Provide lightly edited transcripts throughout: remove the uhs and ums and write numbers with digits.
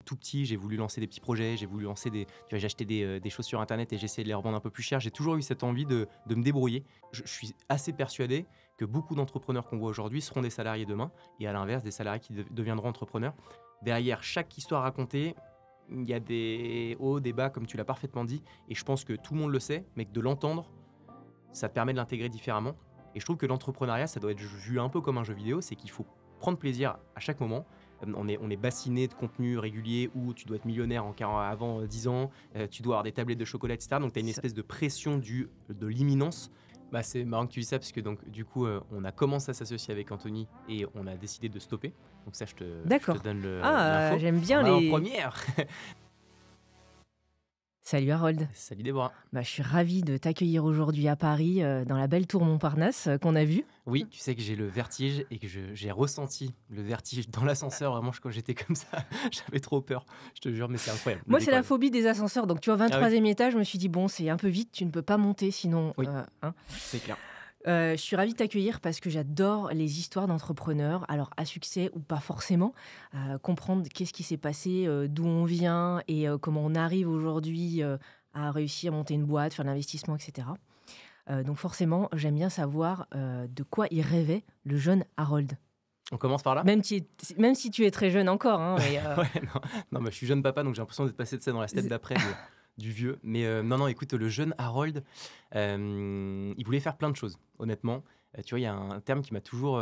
tout petit, j'ai voulu lancer des petits projets, j'ai voulu lancer j'ai acheté des choses sur Internet et j'ai essayé de les revendre un peu plus cher. J'ai toujours eu cette envie de me débrouiller. Je suis assez persuadé que beaucoup d'entrepreneurs qu'on voit aujourd'hui seront des salariés demain et à l'inverse, des salariés qui deviendront entrepreneurs. Derrière chaque histoire racontée, il y a des hauts, des bas, comme tu l'as parfaitement dit, et je pense que tout le monde le sait, mais que de l'entendre, ça te permet de l'intégrer différemment. Et je trouve que l'entrepreneuriat, ça doit être vu un peu comme un jeu vidéo, c'est qu'il faut prendre plaisir à chaque moment. On est bassiné de contenu régulier où tu dois être millionnaire avant 10 ans, tu dois avoir des tablettes de chocolat, etc. Donc tu as une espèce de pression de l'imminence. Bah, c'est marrant que tu dis ça parce que donc, du coup, on a commencé à s'associer avec Anthony et on a décidé de stopper. Donc ça, je D'accord. te donne Ah, l'info. j'aime bien En les... première. Salut Harold. Salut Déborah. Je suis ravie de t'accueillir aujourd'hui à Paris, dans la belle tour Montparnasse qu'on a vue. Oui, tu sais que j'ai le vertige et que j'ai ressenti le vertige dans l'ascenseur. Vraiment, quand j'étais comme ça, j'avais trop peur. Je te jure, mais c'est incroyable. Moi, c'est la phobie des ascenseurs. Donc, tu vois, 23e étage, je me suis dit, bon, c'est un peu vite, tu ne peux pas monter sinon. Oui, c'est clair. Je suis ravie de t'accueillir parce que j'adore les histoires d'entrepreneurs, alors à succès ou pas forcément, comprendre qu'est-ce qui s'est passé, d'où on vient et comment on arrive aujourd'hui à réussir à monter une boîte, faire de l'investissement, etc. Donc forcément, j'aime bien savoir de quoi il rêvait le jeune Harold. On commence par là ? Même si tu es très jeune encore. Hein, mais ouais, non, je suis jeune papa, donc j'ai l'impression d'être passé de ça dans la step d'après du vieux. Mais non, écoute, le jeune Harold, il voulait faire plein de choses, honnêtement. Tu vois, il y a un terme qui m'a toujours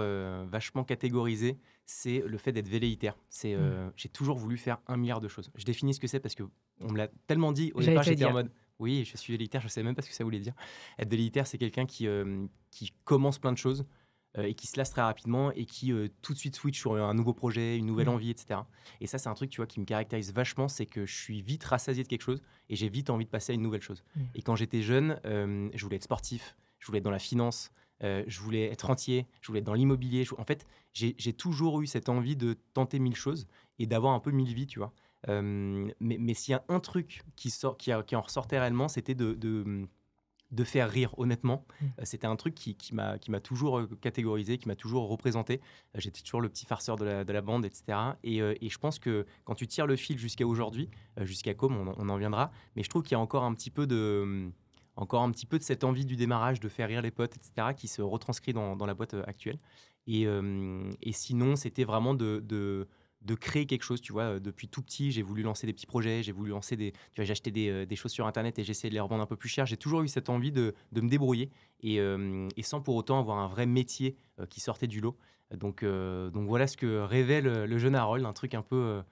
vachement catégorisé, c'est le fait d'être velléitaire. J'ai toujours voulu faire 1 milliard de choses. Je définis ce que c'est parce qu'on me l'a tellement dit. Au départ, j'étais en mode, oui, je suis velléitaire, je ne savais même pas ce que ça voulait dire. Être velléitaire, c'est quelqu'un qui commence plein de choses et qui se lasse très rapidement et qui tout de suite switch sur un nouveau projet, une nouvelle envie, etc. Et ça, c'est un truc, tu vois, qui me caractérise vachement, c'est que je suis vite rassasié de quelque chose et j'ai vite envie de passer à une nouvelle chose. Et quand j'étais jeune, je voulais être sportif, je voulais être dans la finance, je voulais être rentier, je voulais être dans l'immobilier. En fait, j'ai toujours eu cette envie de tenter 1000 choses et d'avoir un peu 1000 vies, tu vois. Mais s'il y a un truc qui en ressortait réellement, c'était de faire rire, honnêtement. C'était un truc qui m'a toujours catégorisé, qui m'a toujours représenté. J'étais toujours le petit farceur de la bande, etc. Et je pense que quand tu tires le fil jusqu'à aujourd'hui, jusqu'à Com, on en viendra, mais je trouve qu'il y a encore un petit peu de cette envie du démarrage, de faire rire les potes, etc., qui se retranscrit dans la boîte actuelle. Et sinon, c'était vraiment de créer quelque chose, tu vois. Depuis tout petit, j'ai voulu lancer des petits projets, j'ai voulu lancer j'ai acheté des choses sur Internet et j'ai essayé de les revendre un peu plus cher. J'ai toujours eu cette envie de me débrouiller et sans pour autant avoir un vrai métier qui sortait du lot. Donc voilà ce que révèle le jeune Harold, un truc un peu,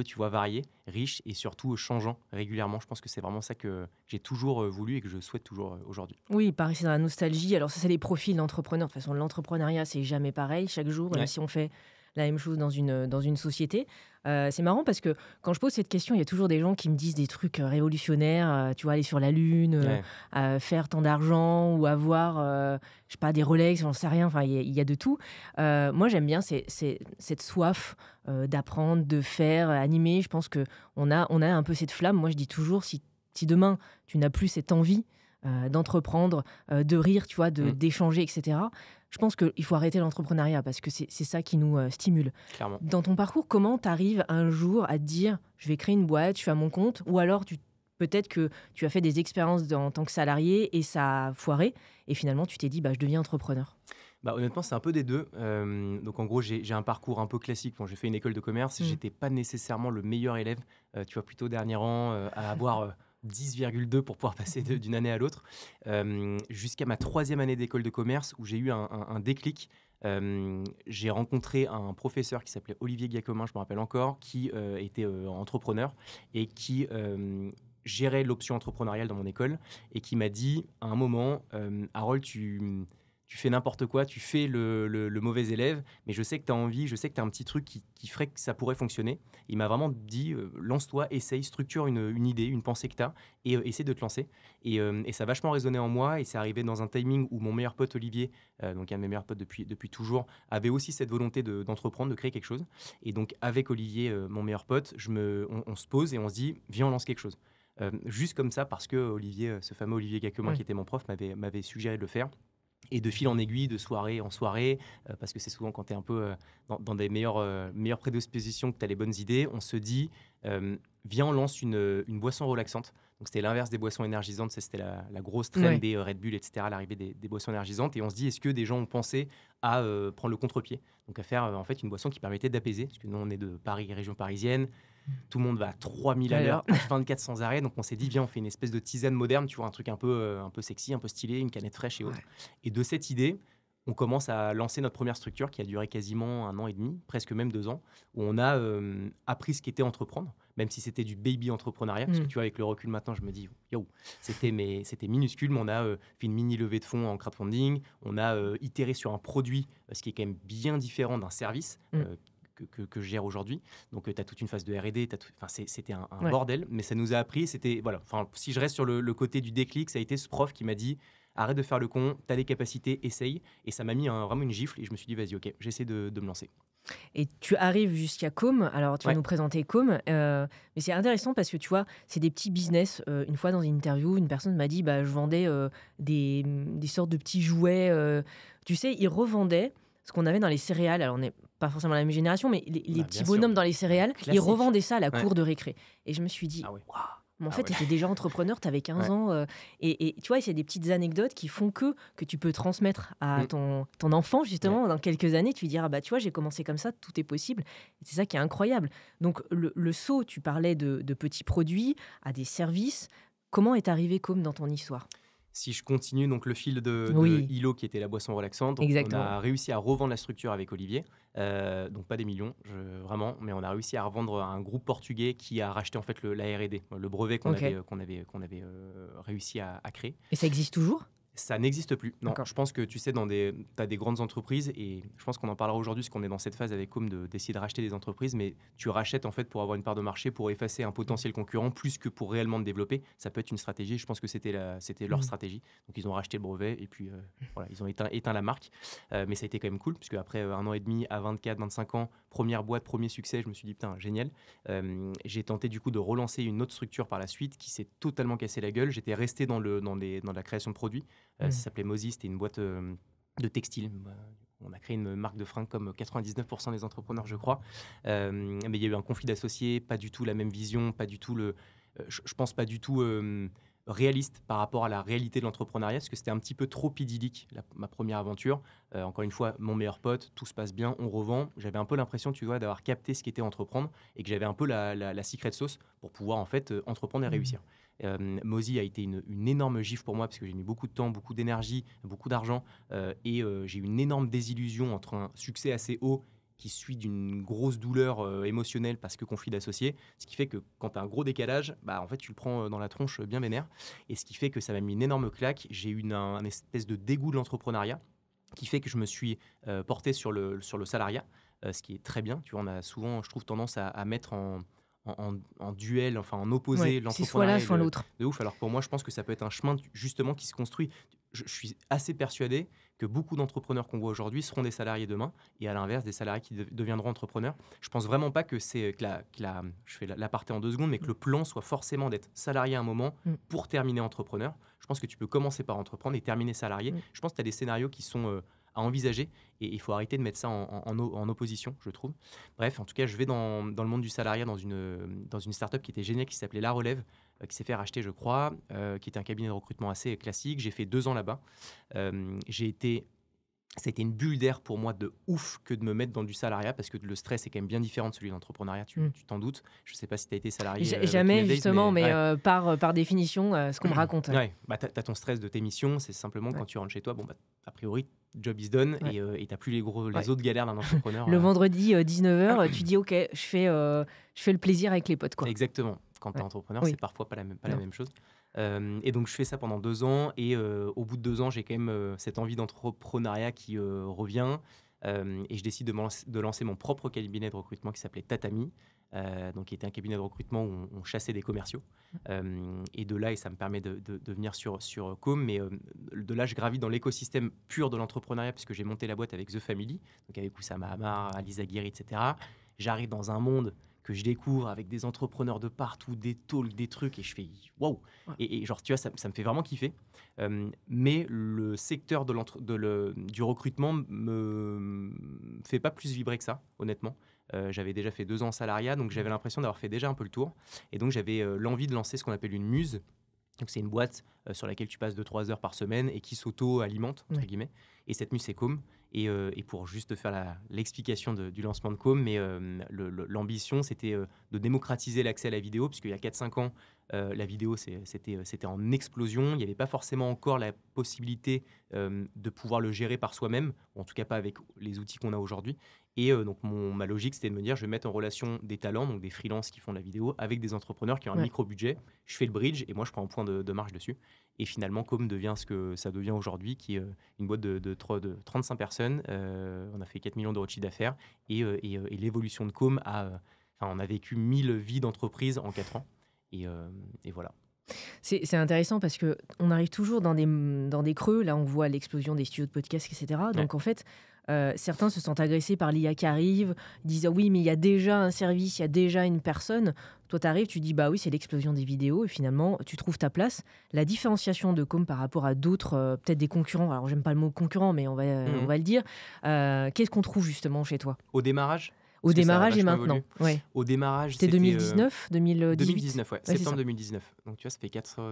tu vois, varié, riche et surtout changeant régulièrement. Je pense que c'est vraiment ça que j'ai toujours voulu et que je souhaite toujours aujourd'hui. Oui, pareil, c'est dans la nostalgie. Alors ça, c'est les profils d'entrepreneurs. De toute façon, l'entrepreneuriat, c'est jamais pareil chaque jour, même si on fait la même chose dans une société. C'est marrant parce que quand je pose cette question, il y a toujours des gens qui me disent des trucs révolutionnaires, tu vois, aller sur la Lune, faire tant d'argent ou avoir, je sais pas, des Rolex, j'en sais rien, enfin, il y a de tout. Moi, j'aime bien cette soif d'apprendre, de faire, animer. Je pense qu'on a un peu cette flamme. Moi, je dis toujours, si demain, tu n'as plus cette envie d'entreprendre, de rire, tu vois, d'échanger, etc., je pense qu'il faut arrêter l'entrepreneuriat parce que c'est ça qui nous stimule. Clairement. Dans ton parcours, comment tu arrives un jour à te dire je vais créer une boîte, je suis à mon compte, ou alors peut-être que tu as fait des expériences en tant que salarié et ça a foiré et finalement tu t'es dit je deviens entrepreneur? Honnêtement, c'est un peu des deux. Donc en gros, j'ai un parcours un peu classique. Bon, j'ai fait une école de commerce, j'étais pas nécessairement le meilleur élève, tu vois, plutôt dernier rang, à avoir 10,2 pour pouvoir passer d'une année à l'autre, jusqu'à ma 3e année d'école de commerce où j'ai eu un déclic. J'ai rencontré un professeur qui s'appelait Olivier Gacomin, je me rappelle encore, qui était entrepreneur et qui gérait l'option entrepreneuriale dans mon école et qui m'a dit à un moment, Harold, tu fais n'importe quoi, tu fais le mauvais élève, mais je sais que tu as envie, je sais que tu as un petit truc qui ferait que ça pourrait fonctionner. Il m'a vraiment dit, lance-toi, essaye, structure une idée, une pensée que tu as, et essaie de te lancer. Et ça a vachement résonné en moi, et c'est arrivé dans un timing où mon meilleur pote Olivier, donc un de mes meilleurs potes depuis toujours, avait aussi cette volonté d'entreprendre, de créer quelque chose. Et donc avec Olivier, mon meilleur pote, on se pose et on se dit, viens, on lance quelque chose. Juste comme ça, parce que Olivier, ce fameux Olivier Gacomin qui était mon prof, m'avait suggéré de le faire. Et de fil en aiguille, de soirée en soirée, parce que c'est souvent quand tu es un peu dans des meilleures prédispositions que tu as les bonnes idées, on se dit, viens, on lance une boisson relaxante. Donc c'était l'inverse des boissons énergisantes, c'était la grosse traîne des Red Bull, etc., l'arrivée des boissons énergisantes. Et on se dit, est-ce que des gens ont pensé à prendre le contre-pied, donc à faire en fait une boisson qui permettait d'apaiser, parce que nous on est de Paris, région parisienne, tout le monde va à 3000 à l'heure, 24 sans arrêt. Donc on s'est dit, viens, on fait une espèce de tisane moderne, tu vois, un truc un peu sexy, un peu stylé, une canette fraîche et autres. Ouais. Et de cette idée, on commence à lancer notre première structure qui a duré quasiment 1 an et demi, presque même 2 ans, où on a appris ce qu'était entreprendre, même si c'était du baby entrepreneuriat. Parce que tu vois, avec le recul maintenant, je me dis, yo, c'était minuscule, mais on a fait une mini levée de fonds en crowdfunding, on a itéré sur un produit, ce qui est quand même bien différent d'un service. Que je gère aujourd'hui. Donc, tu as toute une phase de R&D, c'était un bordel, mais ça nous a appris, si je reste sur le côté du déclic, ça a été ce prof qui m'a dit, arrête de faire le con, tu as des capacités, essaye. Et ça m'a mis vraiment une gifle et je me suis dit, vas-y, ok, j'essaie de me lancer. Et tu arrives jusqu'à Com, alors tu vas nous présenter Com, mais c'est intéressant parce que tu vois, c'est des petits business. Une fois dans une interview, une personne m'a dit, je vendais des sortes de petits jouets. Tu sais, ils revendaient ce qu'on avait dans les céréales. Alors on n'est pas forcément la même génération, mais les petits bonhommes dans les céréales, classique. Ils revendaient ça à la cour de récré. Et je me suis dit, waouh, mais en fait, tu étais déjà entrepreneur, tu avais 15 ans. Et tu vois, il y a des petites anecdotes qui font que tu peux transmettre à ton enfant, justement, dans quelques années. Tu lui diras, tu vois, j'ai commencé comme ça, tout est possible. Et c'est ça qui est incroyable. Donc, le saut, tu parlais de petits produits à des services. Comment est arrivé Com dans ton histoire ? Si je continue, donc le fil de Hilo, qui était la boisson relaxante, donc on a réussi à revendre la structure avec Olivier, donc pas des millions, vraiment, mais on a réussi à revendre à un groupe portugais qui a racheté en fait la R&D, le brevet qu'on avait réussi à créer. Et ça existe toujours ? Ça n'existe plus. Non, je pense que tu sais, tu as des grandes entreprises et je pense qu'on en parlera aujourd'hui parce qu'on est dans cette phase avec Com d'essayer de racheter des entreprises, mais tu rachètes en fait pour avoir une part de marché, pour effacer un potentiel concurrent plus que pour réellement te développer. Ça peut être une stratégie. Je pense que c'était leur stratégie. Donc ils ont racheté le brevet et puis voilà, ils ont éteint la marque. Mais ça a été quand même cool puisque après 1 an et demi à 24, 25 ans, première boîte, premier succès, je me suis dit putain, génial. J'ai tenté du coup de relancer une autre structure par la suite qui s'est totalement cassé la gueule. J'étais resté dans la création de produits. Ça s'appelait Mozi, c'était une boîte de textile. On a créé une marque de fringues comme 99% des entrepreneurs, je crois. Mais il y a eu un conflit d'associés, pas du tout la même vision, pas du tout je pense pas du tout réaliste par rapport à la réalité de l'entrepreneuriat, parce que c'était un petit peu trop idyllique, ma première aventure. Encore une fois, mon meilleur pote, tout se passe bien, on revend. J'avais un peu l'impression, tu vois, d'avoir capté ce qu'était entreprendre et que j'avais un peu la secret sauce pour pouvoir en fait entreprendre et réussir. Mozi a été une énorme gifle pour moi parce que j'ai mis beaucoup de temps, beaucoup d'énergie, beaucoup d'argent et j'ai eu une énorme désillusion entre un succès assez haut qui suit d'une grosse douleur émotionnelle parce que conflit d'associés, ce qui fait que quand tu as un gros décalage, en fait tu le prends dans la tronche bien vénère, et ce qui fait que ça m'a mis une énorme claque. J'ai eu un espèce de dégoût de l'entrepreneuriat qui fait que je me suis porté sur le salariat, ce qui est très bien. Tu vois, on a souvent, je trouve, tendance à mettre en duel, enfin en opposé l'entrepreneuriat. C'est soit l'un, soit l'autre. De ouf. Alors pour moi, je pense que ça peut être un chemin justement qui se construit. Je suis assez persuadé que beaucoup d'entrepreneurs qu'on voit aujourd'hui seront des salariés demain, et à l'inverse, des salariés qui deviendront entrepreneurs. Je pense vraiment pas que c'est je fais l'aparté en 2 secondes, mais que le plan soit forcément d'être salarié à un moment pour terminer entrepreneur. Je pense que tu peux commencer par entreprendre et terminer salarié. Je pense que tu as des scénarios qui sont à envisager et il faut arrêter de mettre ça en opposition, je trouve. Bref, en tout cas, je vais dans le monde du salariat dans une start-up qui était géniale, qui s'appelait La Relève, qui s'est fait racheter, je crois, qui était un cabinet de recrutement assez classique. J'ai fait 2 ans là-bas. Ça a été une bulle d'air pour moi de ouf que de me mettre dans du salariat parce que le stress est quand même bien différent de celui de l'entrepreneuriat, tu t'en doutes. Je ne sais pas si tu as été salarié. Jamais, justement, mais par définition, ce qu'on me raconte. Ouais, tu as ton stress de tes missions, c'est simplement quand tu rentres chez toi, a priori, job is done et tu n'as plus les autres galères d'un entrepreneur. Le vendredi, 19h, tu dis, OK, je fais le plaisir avec les potes, quoi. Exactement. Quand tu es entrepreneur, c'est parfois pas la même chose. Et donc je fais ça pendant 2 ans et au bout de 2 ans j'ai quand même cette envie d'entrepreneuriat qui revient et je décide de lancer mon propre cabinet de recrutement qui s'appelait Tatami, donc qui était un cabinet de recrutement où on chassait des commerciaux et de là, et ça me permet de venir sur Com, mais de là je gravis dans l'écosystème pur de l'entrepreneuriat puisque j'ai monté la boîte avec The Family, donc avec Oussama Hamar, Alice Aguirre, etc. J'arrive dans un monde que je découvre avec des entrepreneurs de partout, des talks, des trucs, et je fais waouh. Ouais. Et genre, tu vois, ça me fait vraiment kiffer. Mais le secteur du recrutement me fait pas plus vibrer que ça, honnêtement. J'avais déjà fait 2 ans en salariat, donc j'avais l'impression d'avoir fait déjà un peu le tour. Et donc, j'avais l'envie de lancer ce qu'on appelle une muse. Donc, c'est une boîte sur laquelle tu passes 2-3 heures par semaine et qui s'auto-alimente, entre guillemets. Et cette muse, c'est Com. Et pour juste te faire l'explication du lancement de Com, mais l'ambition, c'était de démocratiser l'accès à la vidéo, puisqu'il y a 4-5 ans, la vidéo, c'était en explosion. Il n'y avait pas forcément encore la possibilité de pouvoir le gérer par soi-même, ou en tout cas pas avec les outils qu'on a aujourd'hui. Et donc, ma logique, c'était de me dire, je vais mettre en relation des talents, donc des freelances qui font de la vidéo, avec des entrepreneurs qui ont un micro-budget. Je fais le bridge et moi, je prends un point de marge dessus. Et finalement, Com devient ce que ça devient aujourd'hui, qui est une boîte de 35 personnes. On a fait 4 millions d'euros de chiffre d'affaires. Et l'évolution de Com on a vécu 1000 vies d'entreprise en 4 ans. Et voilà. C'est intéressant parce qu'on arrive toujours dans des creux. Là, on voit l'explosion des studios de podcast, etc. Donc, en fait, certains se sentent agressés par l'IA qui arrive, disent oui, mais il y a déjà un service, il y a déjà une personne. Toi, tu arrives, tu dis bah oui, c'est l'explosion des vidéos et finalement, tu trouves ta place. La différenciation de Com par rapport à d'autres, peut-être des concurrents, alors j'aime pas le mot concurrent, mais on va le dire. Qu'est-ce qu'on trouve justement chez toi? Au démarrage, Au démarrage et maintenant. Au démarrage, c'était 2019, 2018 2019, septembre 2019. Donc tu vois, ça fait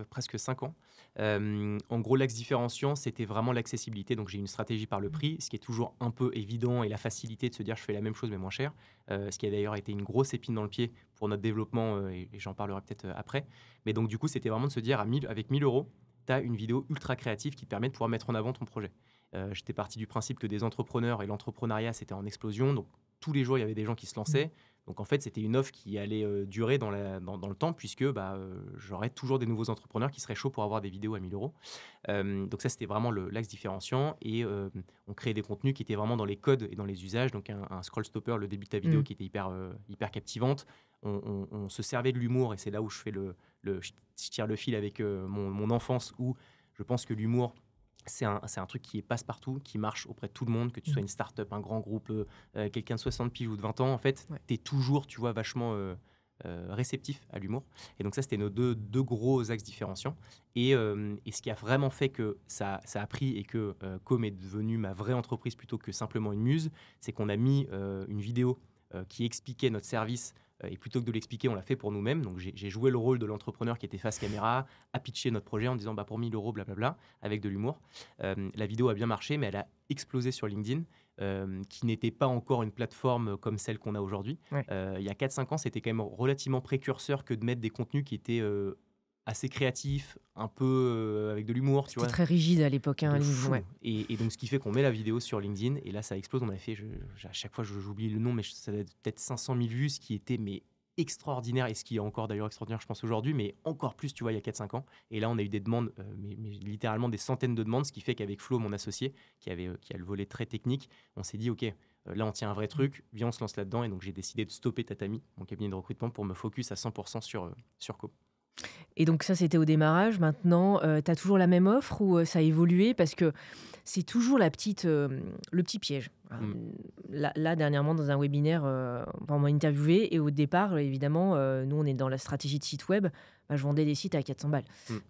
presque 5 ans. En gros, l'axe différenciant, c'était vraiment l'accessibilité. Donc j'ai une stratégie par le prix, ce qui est toujours un peu évident, et la facilité de se dire je fais la même chose mais moins cher. Ce qui a d'ailleurs été une grosse épine dans le pied pour notre développement, et j'en parlerai peut-être après. Mais donc du coup, c'était vraiment de se dire avec 1000 euros, tu as une vidéo ultra créative qui te permet de pouvoir mettre en avant ton projet. J'étais parti du principe que des entrepreneurs et l'entrepreneuriat, c'était en explosion. Donc tous les jours, il y avait des gens qui se lançaient. Donc, en fait, c'était une offre qui allait durer dans le temps, puisque j'aurais toujours des nouveaux entrepreneurs qui seraient chauds pour avoir des vidéos à 1000 euros. Donc, ça, c'était vraiment l'axe différenciant. Et on créait des contenus qui étaient vraiment dans les codes et dans les usages. Donc, un scroll stopper, le début de ta vidéo, qui était hyper captivante. On se servait de l'humour, et c'est là où je tire le fil avec mon enfance, où je pense que l'humour, c'est un truc qui est passe-partout, qui marche auprès de tout le monde, que tu sois une start-up, un grand groupe, quelqu'un de 60 piges ou de 20 ans. En fait, tu es toujours, tu vois, vachement réceptif à l'humour. Et donc ça, c'était nos deux gros axes différenciants. Et ce qui a vraiment fait que ça a pris et que Com est devenue ma vraie entreprise plutôt que simplement une muse, c'est qu'on a mis une vidéo qui expliquait notre service. Et plutôt que de l'expliquer, on l'a fait pour nous-mêmes. Donc, j'ai joué le rôle de l'entrepreneur qui était face caméra, à pitcher notre projet en disant pour 1000 euros, blablabla, avec de l'humour. La vidéo a bien marché, mais elle a explosé sur LinkedIn, qui n'était pas encore une plateforme comme celle qu'on a aujourd'hui. Il y a 4-5 ans, c'était quand même relativement précurseur que de mettre des contenus qui étaient assez créatif, un peu avec de l'humour. C'était très rigide à l'époque. Et donc, ce qui fait qu'on met la vidéo sur LinkedIn, et là, ça explose. On a fait, à chaque fois, j'oublie le nom, mais ça doit être peut-être 500 000 vues, ce qui était extraordinaire, et ce qui est encore d'ailleurs extraordinaire, je pense, aujourd'hui, mais encore plus, tu vois, il y a 4-5 ans. Et là, on a eu des demandes, mais littéralement des centaines de demandes, ce qui fait qu'avec Flo, mon associé, qui a le volet très technique, on s'est dit, OK, là, on tient un vrai truc, viens, on se lance là-dedans. Et donc, j'ai décidé de stopper Tatami, mon cabinet de recrutement, pour me focus à 100% sur Com. Et donc ça, c'était au démarrage. Maintenant, tu as toujours la même offre ou ça a évolué? Parce que c'est toujours le petit piège. Là, dernièrement, dans un webinaire, on m'a interviewé et au départ, évidemment, nous, on est dans la stratégie de site web. Je vendais des sites à 400 balles.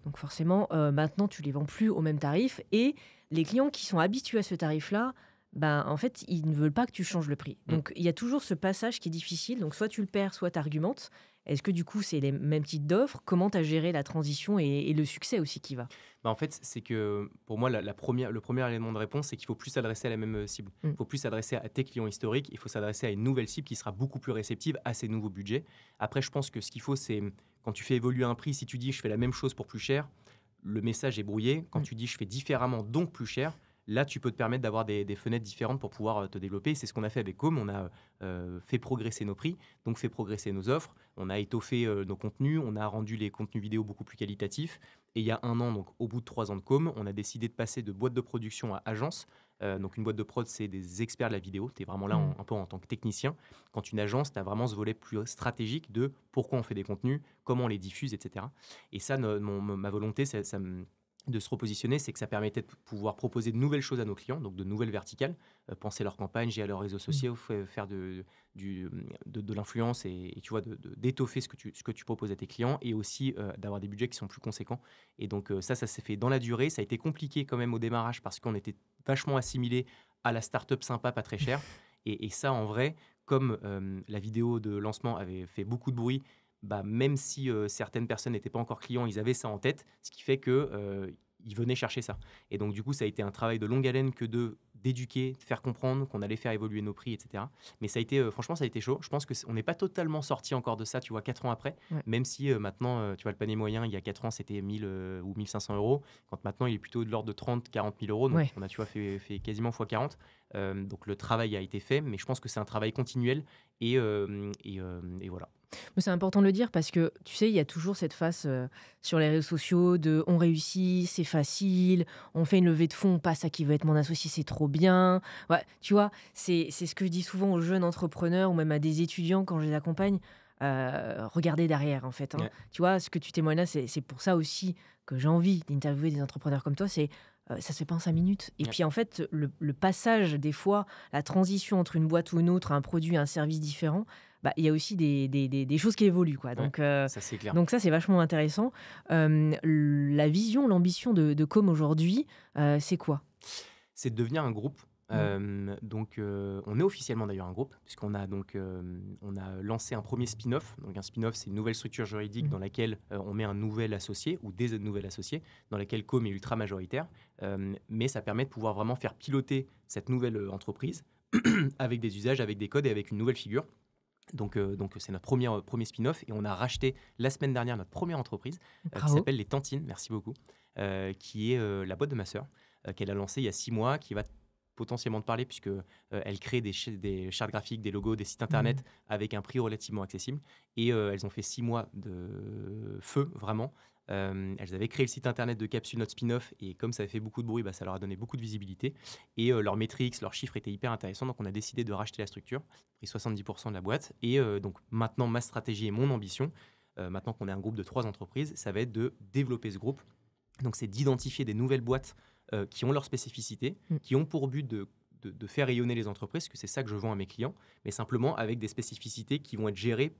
Donc forcément, maintenant, tu les vends plus au même tarif. Et les clients qui sont habitués à ce tarif-là, en fait, ils ne veulent pas que tu changes le prix. Donc, il y a toujours ce passage qui est difficile. Donc, soit tu le perds, soit tu argumentes. Est-ce que du coup, c'est les mêmes types d'offres? Comment tu as géré la transition et le succès aussi qui va? En fait, c'est que pour moi, le premier élément de réponse, c'est qu'il faut plus s'adresser à la même cible. Il faut plus s'adresser à tes clients historiques. Il faut s'adresser à une nouvelle cible qui sera beaucoup plus réceptive à ces nouveaux budgets. Après, je pense que ce qu'il faut, c'est quand tu fais évoluer un prix, si tu dis je fais la même chose pour plus cher, le message est brouillé. Quand tu dis je fais différemment, donc plus cher, là, tu peux te permettre d'avoir des fenêtres différentes pour pouvoir te développer. C'est ce qu'on a fait avec Com. On a fait progresser nos prix, donc fait progresser nos offres. On a étoffé nos contenus. On a rendu les contenus vidéo beaucoup plus qualitatifs. Et il y a 1 an, donc au bout de 3 ans de Com, on a décidé de passer de boîte de production à agence. Donc une boîte de prod, c'est des experts de la vidéo. Tu es vraiment là un peu en tant que technicien. Quand une agence, tu as vraiment ce volet plus stratégique de pourquoi on fait des contenus, comment on les diffuse, etc. Et ça, ma volonté, de se repositionner, c'est que ça permettait de pouvoir proposer de nouvelles choses à nos clients, donc de nouvelles verticales, penser leur campagne, gérer leurs réseaux sociaux, faire de l'influence et tu vois, d'étoffer ce que tu proposes à tes clients et aussi d'avoir des budgets qui sont plus conséquents. Et donc ça s'est fait dans la durée. Ça a été compliqué quand même au démarrage parce qu'on était vachement assimilé à la startup sympa, pas très chère. Et ça, en vrai, comme la vidéo de lancement avait fait beaucoup de bruit, bah, même si certaines personnes n'étaient pas encore clients, ils avaient ça en tête, ce qui fait que ils venaient chercher ça. Et donc, du coup, ça a été un travail de longue haleine que d'éduquer, de faire comprendre qu'on allait faire évoluer nos prix, etc. Mais ça a été, franchement, ça a été chaud. Je pense qu'on n'est pas totalement sorti encore de ça, tu vois, 4 ans après. Ouais. Même si maintenant, tu vois, le panier moyen, il y a 4 ans, c'était 1000 ou 1500 euros. Quand maintenant, il est plutôt de l'ordre de 30, 40 000 euros. Donc, Ouais. on a, tu vois, fait quasiment x 40. Donc, le travail a été fait. Mais je pense que c'est un travail continuel. Et voilà. Mais c'est important de le dire parce que, tu sais, il y a toujours cette face sur les réseaux sociaux de on réussit, c'est facile, on fait une levée de fonds, on passe à qui veut être mon associé, c'est trop bien. Ouais, tu vois, c'est ce que je dis souvent aux jeunes entrepreneurs ou même à des étudiants quand je les accompagne. Regardez derrière, en fait. Hein. Ouais. Tu vois, ce que tu témoignes là, c'est pour ça aussi que j'ai envie d'interviewer des entrepreneurs comme toi. Ça se fait pas en 5 minutes. Et Ouais. puis, en fait, le passage, des fois, la transition entre une boîte ou une autre, un produit, un service différent, bah, il y a aussi des choses qui évoluent, quoi. Ouais, Donc, ça, c'est clair. donc ça, c'est vachement intéressant. La vision, l'ambition de Com aujourd'hui, c'est quoi? C'est de devenir un groupe. Donc, on est officiellement d'ailleurs un groupe, puisqu'on a donc on a lancé un premier spin-off. Donc, un spin-off, c'est une nouvelle structure juridique dans laquelle on met un nouvel associé ou des nouvelles associés, dans laquelle Com est ultra majoritaire. Mais ça permet de pouvoir vraiment faire piloter cette nouvelle entreprise avec des usages, avec des codes et avec une nouvelle figure. Donc c'est notre premier spin-off et on a racheté la semaine dernière notre première entreprise qui Bravo. s'appelle Les Tantines, merci beaucoup, qui est la boîte de ma sœur, qu'elle a lancée il y a 6 mois, qui va potentiellement te parler puisque elle crée des chartes graphiques, des logos, des sites internet avec un prix relativement accessible. Et elles ont fait 6 mois de feu, vraiment. Elles avaient créé le site internet de Capsule, notre spin-off, et comme ça avait fait beaucoup de bruit, bah, ça leur a donné beaucoup de visibilité. Et leurs métriques, leurs chiffres étaient hyper intéressants, donc on a décidé de racheter la structure, pris 70% de la boîte. Et donc maintenant, ma stratégie et mon ambition, maintenant qu'on est un groupe de 3 entreprises, ça va être de développer ce groupe. Donc c'est d'identifier des nouvelles boîtes qui ont leurs spécificités, qui ont pour but de faire rayonner les entreprises, parce que c'est ça que je vends à mes clients, mais simplement avec des spécificités qui vont être gérées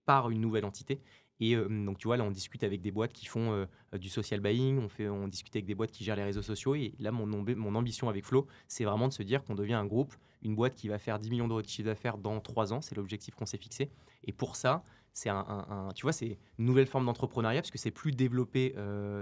par une nouvelle entité. Et donc, tu vois, là, on discute avec des boîtes qui font du social buying, on discute avec des boîtes qui gèrent les réseaux sociaux. Et là, mon ambition avec Flow, c'est vraiment de se dire qu'on devient un groupe, une boîte qui va faire 10 millions d'euros de chiffre d'affaires dans 3 ans. C'est l'objectif qu'on s'est fixé. Et pour ça, c'est tu vois, c'est une nouvelle forme d'entrepreneuriat parce que c'est plus développé,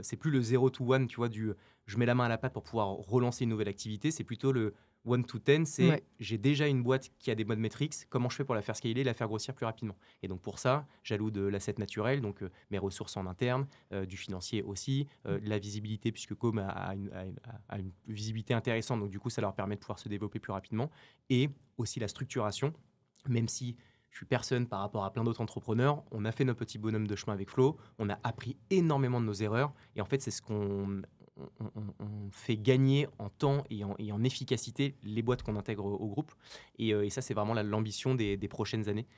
c'est plus le 0 to 1, tu vois, je mets la main à la pâte pour pouvoir relancer une nouvelle activité. C'est plutôt le 1 to 10, c'est j'ai déjà une boîte qui a des bonnes métriques, comment je fais pour la faire scaler, la faire grossir plus rapidement. Et donc pour ça, j'alloue de l'asset naturel, donc mes ressources en interne, du financier aussi, de la visibilité, puisque Com a une visibilité intéressante, donc du coup ça leur permet de pouvoir se développer plus rapidement, et aussi la structuration, même si je suis personne par rapport à plein d'autres entrepreneurs, on a fait notre petit bonhomme de chemin avec Flo, on a appris énormément de nos erreurs, et en fait c'est ce qu'on fait gagner en temps et en efficacité les boîtes qu'on intègre au groupe. Et ça, c'est vraiment l'ambition des prochaines années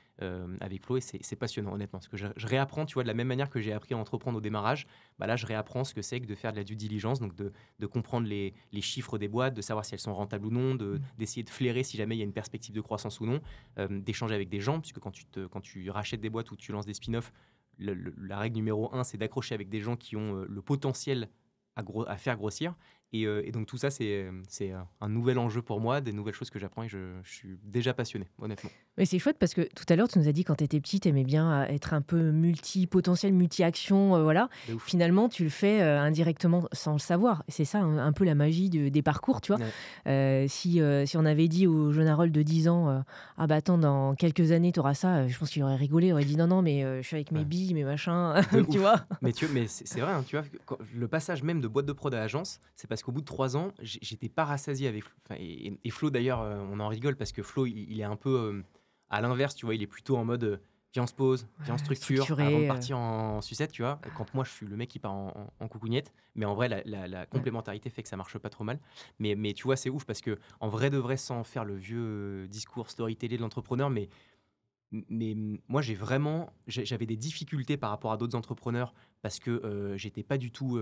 avec Flo. Et c'est passionnant, honnêtement. Parce que je réapprends, tu vois, de la même manière que j'ai appris à entreprendre au démarrage, bah là, je réapprends ce que c'est que de faire de la due diligence, donc de comprendre les chiffres des boîtes, de savoir si elles sont rentables ou non, d'essayer de flairer si jamais il y a une perspective de croissance ou non, d'échanger avec des gens, puisque quand tu rachètes des boîtes ou tu lances des spin-offs, la règle numéro 1, c'est d'accrocher avec des gens qui ont le potentiel à faire grossir. Et donc tout ça, c'est un nouvel enjeu pour moi, des nouvelles choses que j'apprends et je suis déjà passionné, honnêtement. Mais c'est chouette parce que tout à l'heure, tu nous as dit quand tu étais petite, tu aimais bien être un peu multi-potentiel, multi-action. Voilà. Finalement, tu le fais indirectement sans le savoir. Et c'est ça un peu la magie des parcours, tu vois. Ouais. Si on avait dit au jeune Harold de 10 ans, ah bah attends, dans quelques années, tu auras ça, je pense qu'il aurait rigolé, il aurait dit non, non, mais je suis avec mes billes, mes machins, tu vois. Mais c'est vrai, hein, tu vois, le passage même de boîte de prod à agence, c'est parce qu'au bout de 3 ans, j'étais pas rassasié avec... Et Flo, d'ailleurs, on en rigole parce que Flo, il est un peu... à l'inverse, tu vois, il est plutôt en mode viens on se pose, viens on structure avant de partir en sucette, tu vois. Quand moi je suis le mec qui part en coucougnette, mais en vrai la complémentarité fait que ça marche pas trop mal. Mais tu vois, c'est ouf parce que en vrai de vrai, sans faire le vieux discours storytelling de l'entrepreneur, mais Mais moi, j'avais des difficultés par rapport à d'autres entrepreneurs parce que j'étais pas du tout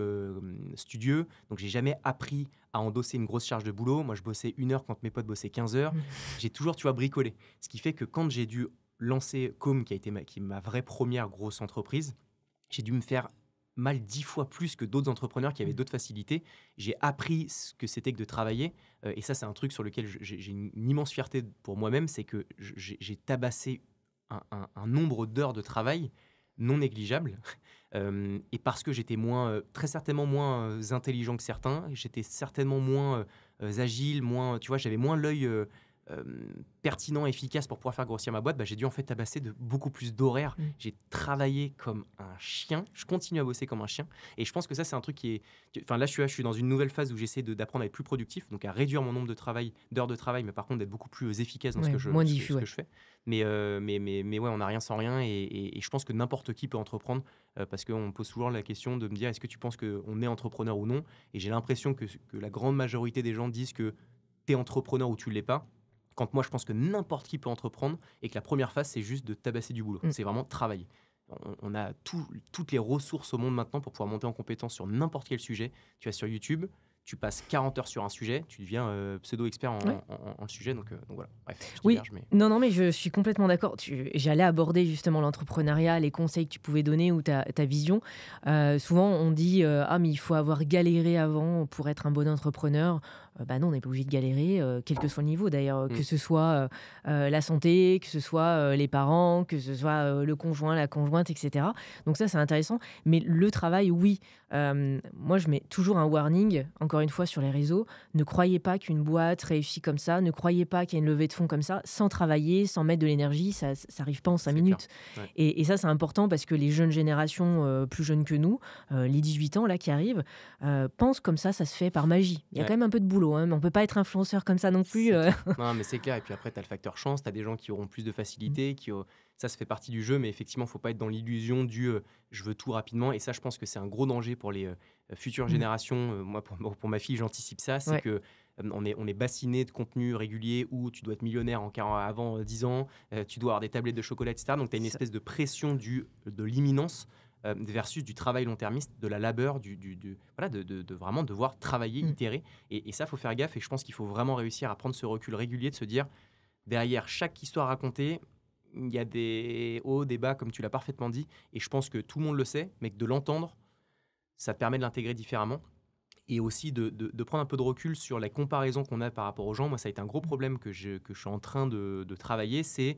studieux. Donc, j'ai jamais appris à endosser une grosse charge de boulot. Moi, je bossais 1 heure quand mes potes bossaient 15 heures. J'ai toujours, tu vois, bricolé. Ce qui fait que quand j'ai dû lancer Com, qui est ma vraie première grosse entreprise, j'ai dû me faire mal 10 fois plus que d'autres entrepreneurs qui avaient d'autres facilités. J'ai appris ce que c'était que de travailler. Et ça, c'est un truc sur lequel j'ai une immense fierté pour moi-même. C'est que j'ai tabassé un nombre d'heures de travail non négligeable. Et parce que j'étais très certainement moins intelligent que certains, j'étais certainement moins agile, tu vois, j'avais moins l'œil pertinent, efficace pour pouvoir faire grossir ma boîte. J'ai dû en fait tabasser de beaucoup plus d'horaires. J'ai travaillé comme un chien. Je continue à bosser comme un chien. Et je pense que ça, c'est un truc qui est... Enfin, là, je suis dans une nouvelle phase où j'essaie d'apprendre à être plus productif, donc à réduire mon nombre d'heures de travail, mais par contre d'être beaucoup plus efficace dans ce que je fais. Mais ouais, on n'a rien sans rien. Et je pense que n'importe qui peut entreprendre parce qu'on me pose toujours la question de me dire est-ce que tu penses qu'on est entrepreneur ou non. Et j'ai l'impression que la grande majorité des gens disent que tu es entrepreneur ou tu ne l'es pas. Quand moi, je pense que n'importe qui peut entreprendre et que la première phase, c'est juste de tabasser du boulot. C'est vraiment travailler. On a toutes les ressources au monde maintenant pour pouvoir monter en compétence sur n'importe quel sujet. Tu vas sur YouTube, tu passes 40 heures sur un sujet, tu deviens pseudo-expert en sujet. Donc voilà, bref, je diverge, mais... Non, mais je suis complètement d'accord. J'allais aborder justement l'entrepreneuriat, les conseils que tu pouvais donner ou ta vision. Souvent, on dit mais il faut avoir galéré avant pour être un bon entrepreneur. Non, on n'est pas obligé de galérer, quel que soit le niveau d'ailleurs, que ce soit la santé, que ce soit les parents, que ce soit le conjoint, la conjointe, etc. Donc ça, c'est intéressant. Mais le travail, oui. Moi, je mets toujours un warning, encore une fois, sur les réseaux. Ne croyez pas qu'une boîte réussit comme ça. Ne croyez pas qu'il y a une levée de fonds comme ça, sans travailler, sans mettre de l'énergie. Ça n'arrive pas en 5 minutes. Ouais. Et ça, c'est important parce que les jeunes générations, plus jeunes que nous, les 18 ans là, qui arrivent, pensent comme ça se fait par magie. Il y a quand même un peu de boulot. On ne peut pas être influenceur comme ça non plus. Non, mais c'est clair. Et puis après, tu as le facteur chance. Tu as des gens qui auront plus de facilité. Ça fait partie du jeu. Mais effectivement, il ne faut pas être dans l'illusion du je veux tout rapidement. Et ça, je pense que c'est un gros danger pour les futures générations. Moi, pour ma fille, j'anticipe ça. C'est que on est bassiné de contenu régulier où tu dois être millionnaire avant 10 ans. Tu dois avoir des tablettes de chocolat, etc. Donc, tu as une espèce de pression de l'imminence versus du travail long-termiste, de la labeur, de vraiment devoir travailler, itérer. Et ça, il faut faire gaffe. Et je pense qu'il faut vraiment réussir à prendre ce recul régulier, de se dire, derrière chaque histoire racontée, il y a des hauts, des bas, comme tu l'as parfaitement dit. Et je pense que tout le monde le sait, mais que de l'entendre, ça permet de l'intégrer différemment. Et aussi de prendre un peu de recul sur la comparaison qu'on a par rapport aux gens. Moi, ça a été un gros problème que je suis en train de travailler, c'est...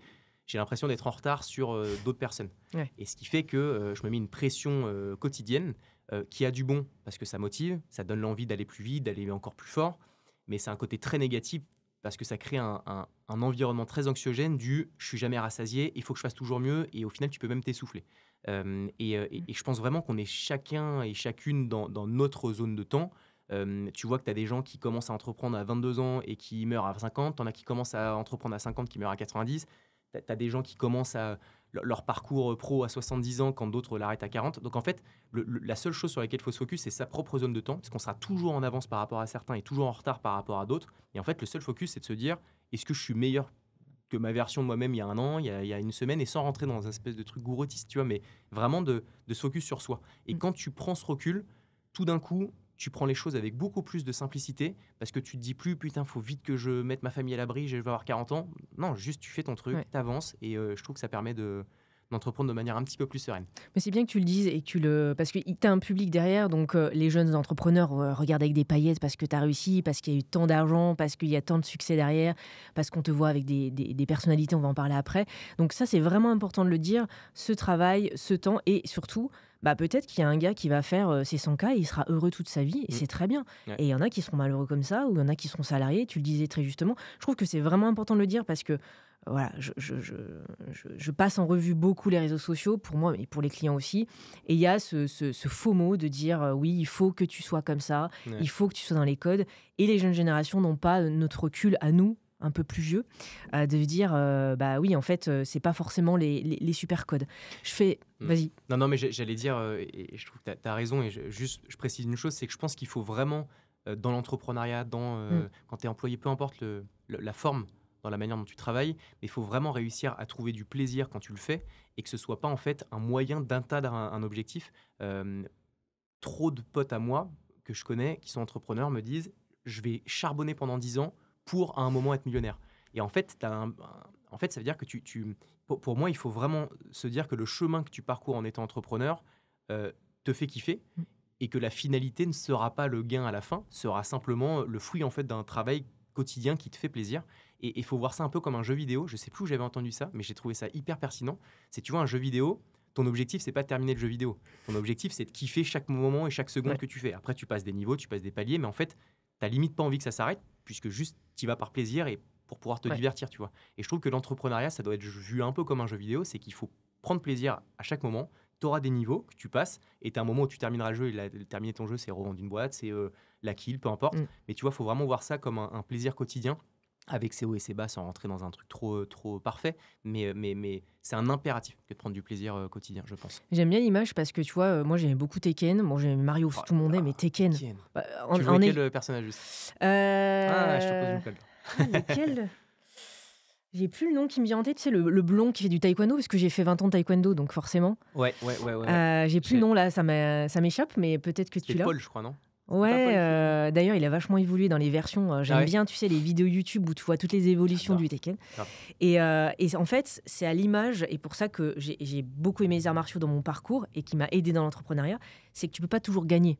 J'ai l'impression d'être en retard sur d'autres personnes. Ouais. Et ce qui fait que je me mets une pression quotidienne qui a du bon parce que ça motive, ça donne l'envie d'aller plus vite, d'aller encore plus fort. Mais c'est un côté très négatif parce que ça crée un environnement très anxiogène du « je suis jamais rassasié, il faut que je fasse toujours mieux » et au final, tu peux même t'essouffler. Et je pense vraiment qu'on est chacun et chacune dans notre zone de temps. Tu vois que tu as des gens qui commencent à entreprendre à 22 ans et qui meurent à 50. Tu en as qui commencent à entreprendre à 50 qui meurent à 90. Tu as des gens qui commencent leur parcours pro à 70 ans quand d'autres l'arrêtent à 40. Donc en fait, la seule chose sur laquelle il faut se focus, c'est sa propre zone de temps, parce qu'on sera toujours en avance par rapport à certains et toujours en retard par rapport à d'autres. Et en fait, le seul focus, c'est de se dire, est-ce que je suis meilleur que ma version de moi-même il y a un an, il y a une semaine, et sans rentrer dans un espèce de truc gourotiste, tu vois, mais vraiment de se focus sur soi. Et quand tu prends ce recul, tout d'un coup, tu prends les choses avec beaucoup plus de simplicité parce que tu te dis plus putain, faut vite que je mette ma famille à l'abri, je vais avoir 40 ans. Non, juste tu fais ton truc, t'avances et je trouve que ça permet d'entreprendre de manière un petit peu plus sereine. Mais c'est bien que tu le dises et parce que tu as un public derrière, donc les jeunes entrepreneurs regardent avec des paillettes parce que tu as réussi, parce qu'il y a eu tant d'argent, parce qu'il y a tant de succès derrière, parce qu'on te voit avec des personnalités, on va en parler après. Donc ça, c'est vraiment important de le dire, ce travail, ce temps et surtout... peut-être qu'il y a un gars qui va faire ses 100K et il sera heureux toute sa vie et c'est très bien. Ouais. Et il y en a qui seront malheureux comme ça ou il y en a qui seront salariés, tu le disais très justement. Je trouve que c'est vraiment important de le dire parce que voilà, je passe en revue beaucoup les réseaux sociaux pour moi et pour les clients aussi. Et il y a ce faux mot de dire oui, il faut que tu sois comme ça, il faut que tu sois dans les codes. Et les jeunes générations n'ont pas notre recul à nous, un peu plus vieux, de dire oui, en fait, c'est pas forcément les super codes. Vas-y. Non, mais j'allais dire, et je trouve que tu as raison, et je précise une chose, c'est que je pense qu'il faut vraiment, dans l'entrepreneuriat, quand tu es employé, peu importe la forme dans la manière dont tu travailles, mais il faut vraiment réussir à trouver du plaisir quand tu le fais et que ce soit pas en fait un moyen d'atteindre un objectif. Euh, Trop de potes à moi que je connais qui sont entrepreneurs me disent je vais charbonner pendant 10 ans pour à un moment être millionnaire. Et en fait, en fait ça veut dire que pour moi, il faut vraiment se dire que le chemin que tu parcours en étant entrepreneur te fait kiffer et que la finalité ne sera pas le gain à la fin, sera simplement le fruit en fait d'un travail quotidien qui te fait plaisir. Et il faut voir ça un peu comme un jeu vidéo. Je sais plus où j'avais entendu ça, mais j'ai trouvé ça hyper pertinent. C'est, tu vois, un jeu vidéo, ton objectif, c'est pas de terminer le jeu vidéo. Ton objectif, c'est de kiffer chaque moment et chaque seconde que tu fais. Après, tu passes des niveaux, tu passes des paliers, mais en fait, t'as limite pas envie que ça s'arrête, puisque juste tu vas par plaisir et pour pouvoir te divertir, tu vois. Et je trouve que l'entrepreneuriat, ça doit être vu un peu comme un jeu vidéo, c'est qu'il faut prendre plaisir à chaque moment. Tu auras des niveaux que tu passes, et tu as un moment où tu termineras le jeu, et terminer ton jeu, c'est revendre une boîte, c'est la kill, peu importe. Mais tu vois, il faut vraiment voir ça comme un plaisir quotidien, avec ses hauts et ses bas, sans rentrer dans un truc trop parfait. Mais c'est un impératif que de prendre du plaisir quotidien, je pense. J'aime bien l'image parce que tu vois, moi j'aimais beaucoup Tekken. Bon, j'aimais Mario, tout le monde aime, mais Tekken. Bah, tu jouais quel personnage juste Ah, je te pose une colle. Lequel J'ai plus le nom qui me vient en tête, tu sais, le blond qui fait du taekwondo, parce que j'ai fait 20 ans de taekwondo, donc forcément. Ouais. J'ai plus le nom là, ça m'échappe, mais peut-être que tu l'as. C'est Paul, je crois, non? Ouais, d'ailleurs, il a vachement évolué dans les versions. J'aime bien, tu sais, les vidéos YouTube où tu vois toutes les évolutions du Tekken. Et en fait, c'est à l'image, et pour ça que j'ai beaucoup aimé les arts martiaux dans mon parcours et qui m'a aidé dans l'entrepreneuriat, c'est que tu peux pas toujours gagner.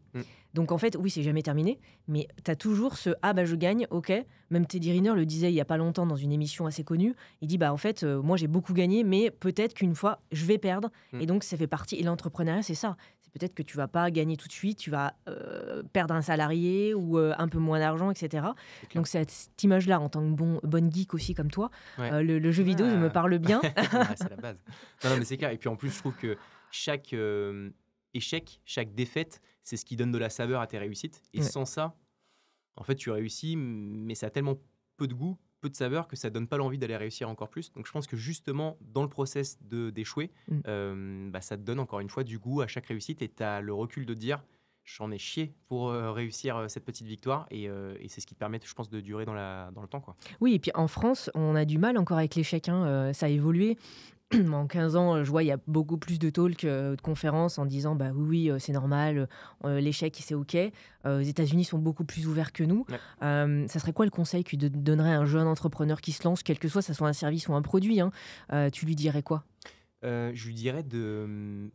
Donc en fait, oui, c'est jamais terminé, mais tu as toujours ce « Ah bah je gagne, ok ». Même Teddy Riner le disait il y a pas longtemps dans une émission assez connue. Il dit « Bah en fait, moi j'ai beaucoup gagné, mais peut-être qu'une fois, je vais perdre ». Et donc ça fait partie. Et l'entrepreneuriat, c'est ça. Peut-être que tu vas pas gagner tout de suite, tu vas perdre un salarié ou un peu moins d'argent, etc. Donc cette image-là, en tant que bonne geek aussi comme toi, le jeu vidéo, je me parle bien. C'est la base. Non, mais c'est clair. Et puis en plus, je trouve que chaque échec, chaque défaite, c'est ce qui donne de la saveur à tes réussites. Et sans ça, en fait, tu réussis, mais ça a tellement peu de goût, peu de saveur, que ça donne pas l'envie d'aller réussir encore plus. Donc je pense que justement, dans le process d'échouer, ça te donne encore une fois du goût à chaque réussite et tu as le recul de te dire j'en ai chié pour réussir cette petite victoire et c'est ce qui te permet, je pense, de durer dans le temps, quoi. Oui, et puis en France, on a du mal encore avec l'échec. Ça a évolué. En 15 ans, je vois, il y a beaucoup plus de talks, de conférences en disant bah oui, c'est normal, l'échec, c'est OK. Les États-Unis sont beaucoup plus ouverts que nous. Ça serait quoi le conseil que tu donnerais à un jeune entrepreneur qui se lance, quel que soit, ça soit un service ou un produit, tu lui dirais quoi? Je lui dirais de